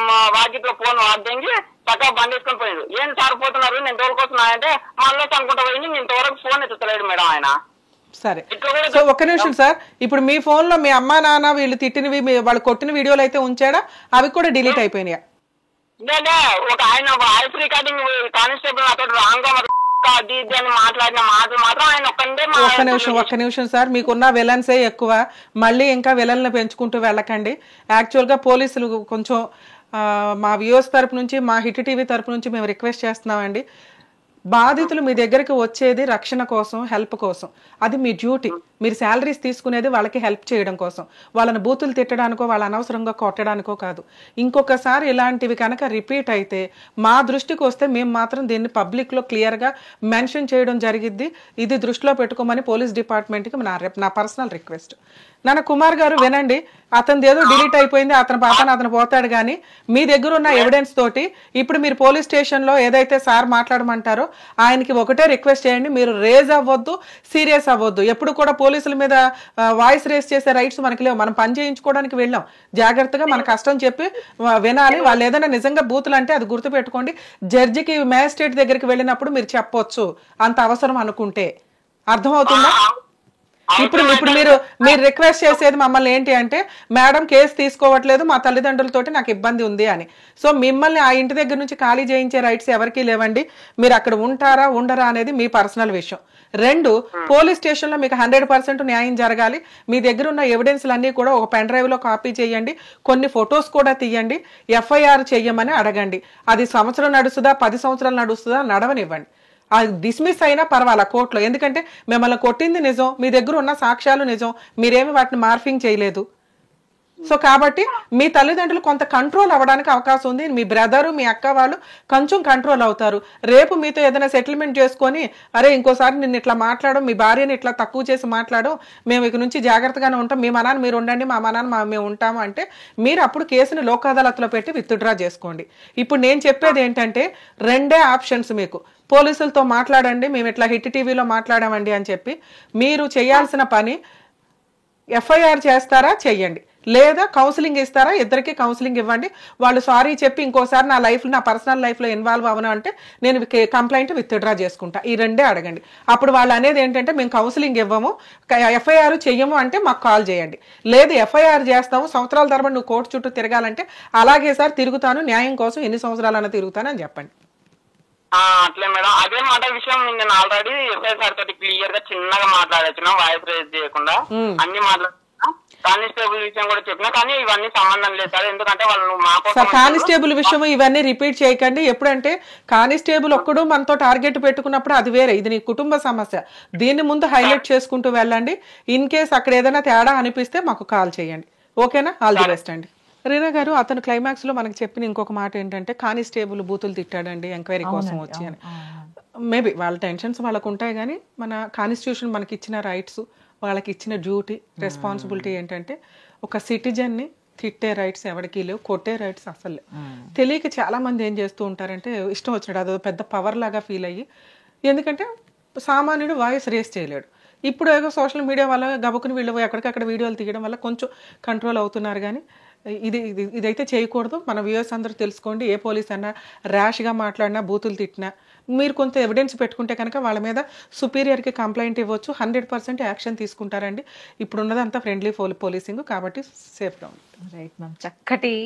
మా వాకిట్లో ఫోన్ అద్దెంగి చక్కగా బండి వేసుకొని పోయిండు. ఏం సార్ పోతున్నారు, నేను తోలుకొస్తున్నా అంటే మళ్ళీ అనుకుంటా పోయింది, ఇంతవరకు ఫోన్ ఎత్తుతలేడు మేడం ఆయన. సరే, సో ఒక్క నిమిషం సార్, ఇప్పుడు మీ ఫోన్ లో మీ అమ్మా నాన్న వీళ్ళు తిట్టినవి వాళ్ళు కొట్టిన వీడియోలు అయితే ఉంచాడా, అవి కూడా డిలీట్ అయిపోయినాయా? ఒక ఆయన వాయిస్ రికార్డింగ్ కానిస్టేబుల్ అతడు రాంగ్ మాట్లాడిన మాటలు మాత్రం ఆయన ఒక్క నిమిషం సార్, మీకున్న విలన్సే ఎక్కువ, మళ్ళీ ఇంకా విలన్లు పెంచుకుంటూ వెళ్ళకండి. యాక్చువల్గా పోలీసులు కొంచెం మా వ్యూవర్స్ తరపు నుంచి, మా హిట్ టీవీ తరపు నుంచి మేము రిక్వెస్ట్ చేస్తున్నామండి, బాధితులు మీ దగ్గరికి వచ్చేది రక్షణ కోసం, హెల్ప్ కోసం, అది మీ డ్యూటీ. మీరు శాలరీస్ తీసుకునేది వాళ్ళకి హెల్ప్ చేయడం కోసం, వాళ్ళని బూతులు తిట్టడానికో వాళ్ళ అనవసరంగా కొట్టడానికో కాదు. ఇంకొకసారి ఇలాంటివి కనుక రిపీట్ అయితే మా దృష్టికి వస్తే మేము మాత్రం దీన్ని పబ్లిక్లో క్లియర్గా మెన్షన్ చేయడం జరిగిద్ది. ఇది దృష్టిలో పెట్టుకోమని పోలీస్ డిపార్ట్మెంట్కి నా పర్సనల్ రిక్వెస్ట్. నాన్న కుమార్ గారు వినండి, అతనిది ఏదో డిలీట్ అయిపోయింది, అతను పోతాడు, కానీ మీ దగ్గర ఉన్న ఎవిడెన్స్ తోటి ఇప్పుడు మీరు పోలీస్ స్టేషన్లో ఏదైతే సార్ మాట్లాడమంటారో ఆయనకి ఒకటే రిక్వెస్ట్ చేయండి, మీరు రేజ్ అవ్వద్దు, సీరియస్ అవ్వద్దు. ఎప్పుడు కూడా పోలీసుల మీద వాయిస్ రేస్ చేసే రైట్స్ మనకి లేవు. మనం పని చేయించుకోవడానికి వెళ్ళాం, జాగ్రత్తగా మన కష్టం చెప్పి వినాలి. వాళ్ళు ఏదైనా నిజంగా బూతులు అంటే అది గుర్తుపెట్టుకోండి, జడ్జికి మ్యాజిస్ట్రేట్ దగ్గరికి వెళ్ళినప్పుడు మీరు చెప్పొచ్చు అంత అవసరం అనుకుంటే. అర్థమవుతుందా? ఇప్పుడు మీరు రిక్వెస్ట్ చేసేది మమ్మల్ని ఏంటి అంటే, మేడం కేసు తీసుకోవట్లేదు, మా తల్లిదండ్రులతోటి నాకు ఇబ్బంది ఉంది అని. సో మిమ్మల్ని ఆ ఇంటి దగ్గర నుంచి ఖాళీ చేయించే రైట్స్ ఎవరికీ లేవండి. మీరు అక్కడ ఉంటారా ఉండరా అనేది మీ పర్సనల్ విషయం. 2, పోలీస్ స్టేషన్లో మీకు 100% న్యాయం జరగాలి. మీ దగ్గర ఉన్న ఎవిడెన్స్లన్నీ కూడా ఒక పెన్ డ్రైవ్లో కాపీ చేయండి, కొన్ని ఫొటోస్ కూడా తీయండి, ఎఫ్ఐఆర్ చెయ్యమని అడగండి. అది సంవత్సరం నడుస్తుందా 10 సంవత్సరాలు నడుస్తుందా నడవనివ్వండి. అది డిస్మిస్ అయినా పర్వాలా కోర్టులో, ఎందుకంటే మిమ్మల్ని కొట్టింది నిజం, మీ దగ్గర ఉన్న సాక్ష్యాలు నిజం, మీరేమి వాటిని మార్ఫింగ్ చేయలేదు. సో కాబట్టి మీ తల్లిదండ్రులు కొంత కంట్రోల్ అవ్వడానికి అవకాశం ఉంది. మీ బ్రదరు మీ అక్క వాళ్ళు కొంచెం కంట్రోల్ అవుతారు. రేపు మీతో ఏదైనా సెటిల్మెంట్ చేసుకొని, అరే ఇంకోసారి నిన్ను ఇట్లా మాట్లాడడం, మీ భార్యని ఇట్లా తక్కువ చేసి మాట్లాడడం, మేము ఇక నుంచి జాగ్రత్తగానే ఉంటాం, మీ మనాన్ని మీరు ఉండండి, మా మనాన్ని మేము ఉంటాము అంటే మీరు అప్పుడు కేసుని లోక్ అదాలత్లో పెట్టి విత్డ్రా చేసుకోండి. ఇప్పుడు నేను చెప్పేది ఏంటంటే 2 ఆప్షన్స్ మీకు. పోలీసులతో మాట్లాడండి, మేము ఇట్లా హిట్ టీవీలో మాట్లాడామండి అని చెప్పి. మీరు చేయాల్సిన పని ఎఫ్ఐఆర్ చేస్తారా చెయ్యండి, లేదా కౌన్సిలింగ్ ఇస్తారా, ఇద్దరికి కౌన్సిలింగ్ ఇవ్వండి. వాళ్ళు సారీ చెప్పి ఇంకోసారి నా పర్సనల్ లైఫ్లో ఇన్వాల్వ్ అవ్వను అంటే నేను కంప్లైంట్ విత్డ్రా చేసుకుంటా. ఈ 2 అడగండి. అప్పుడు వాళ్ళు అనేది ఏంటంటే మేము కౌన్సిలింగ్ ఇవ్వము, ఎఫ్ఐఆర్ చెయ్యము అంటే మాకు కాల్ చేయండి. లేదు ఎఫ్ఐఆర్ చేస్తాము, సంవత్సరాల తరబడి నువ్వు కోర్టు చుట్టూ తిరగాలంటే అలాగే సార్ తిరుగుతాను, న్యాయం కోసం ఎన్ని సంవత్సరాలన్నా తిరుగుతాను అని చెప్పండి. అట్లే మేడం, అదే మాట విషయం నేను ఆల్రెడీ ఎఫ్ఐఆర్ తోటి క్లియర్ గా చిన్నగా మాట్లాడొచ్చిన, వాయిస్ రేజ్ చేయకుండా అన్ని మాట్లాడుతున్నా. కానిస్టేబుల్ విషయం కూడా చెప్పినా, కానీ ఇవన్నీ సంబంధం లేదు సార్. ఎందుకంటే వాళ్ళు మా సార్ కోసం కానిస్టేబుల్ విషయం ఇవన్నీ రిపీట్ చేయకండి. ఎప్పుడంటే కానిస్టేబుల్ ఒక్కడు మనతో టార్గెట్ పెట్టుకున్నప్పుడు అది వేరే, ఇది నీ కుటుంబ సమస్య. దీన్ని ముందు హైలైట్ చేసుకుంటూ వెళ్ళండి. ఇన్ కేస్ అక్కడ ఏదైనా తేడా అనిపిస్తే మాకు కాల్ చేయండి. ఓకేనా? ఆల్ ది బెస్ట్ అండి. రీనా గారు, అతను క్లైమాక్స్ లో మనకి చెప్పిన ఇంకొక మాట ఏంటంటే కానిస్టేబుల్ బూతులు తిట్టాడండి ఎంక్వైరీ కోసం వచ్చి అని. మేబీ వాళ్ళ టెన్షన్స్ వాళ్ళకు ఉంటాయి, కానీ మన కాన్స్టిట్యూషన్ మనకి ఇచ్చిన రైట్స్, వాళ్ళకి ఇచ్చిన డ్యూటీ, రెస్పాన్సిబిలిటీ ఏంటంటే ఒక సిటిజన్ని తిట్టే రైట్స్ ఎవరికి లేవు, కొట్టే రైట్స్ అసలు లేవు. తెలియక చాలా మంది ఏం చేస్తూ ఉంటారంటే ఇష్టం వచ్చినట్టు అదో పెద్ద పవర్ లాగా ఫీల్ అయ్యి, ఎందుకంటే సామాన్యుడు వాయిస్ రేస్ చేయలేడు. ఇప్పుడు ఏదో సోషల్ మీడియా వల్ల గబుకుని వీళ్ళు ఎక్కడికక్కడ వీడియోలు తీయడం వల్ల కొంచెం కంట్రోల్ అవుతున్నారు, కానీ ఇదైతే చేయకూడదు. మన వ్యూయర్స్ అందరూ తెలుసుకోండి. ఏ పోలీస్ అన్నా ర్యాష్గా మాట్లాడినా, బూతులు తిట్టినా మీరు కొంత ఎవిడెన్స్ పెట్టుకుంటే కనుక వాళ్ళ మీద సుపీరియర్కి కంప్లైంట్ ఇవ్వచ్చు. 100% యాక్షన్ తీసుకుంటారండి. ఇప్పుడు ఉన్నదంతా ఫ్రెండ్లీ పోలీసింగ్ కాబట్టి సేఫ్గా ఉంది. రైట్ మ్యామ్, చక్కటి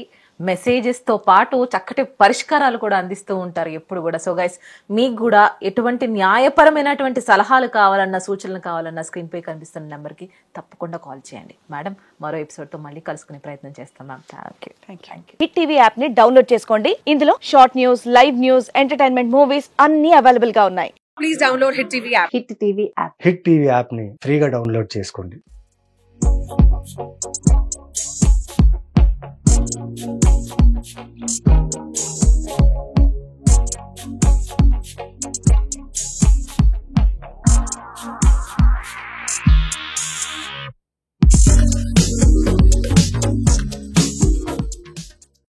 మెసేజెస్ తో పాటు చక్కటి పరిష్కారాలు కూడా అందిస్తూ ఉంటారు ఎప్పుడు కూడా. సో గైస్, మీకు కూడా ఎటువంటి న్యాయపరమైనటువంటి సలహాలు కావాలన్నా, సూచనలు కావాలన్నా స్క్రీన్ పై కనిపిస్తున్న నెంబర్కి తప్పకుండా కాల్ చేయండి. మేడం, మరో ఎపిసోడ్ తో మళ్ళీ కలుసుకునే ప్రయత్నం చేస్తాం ma'am. Thank you. Hit TV app ని డౌన్లోడ్ చేసుకోండి. ఇందులో short news, live news, entertainment, movies అన్ని అవైలబుల్ గా ఉన్నాయి. Please download hit TV app. Hit TV app. Hit TV app ని ఫ్రీగా డౌన్లోడ్ చేసుకోండి.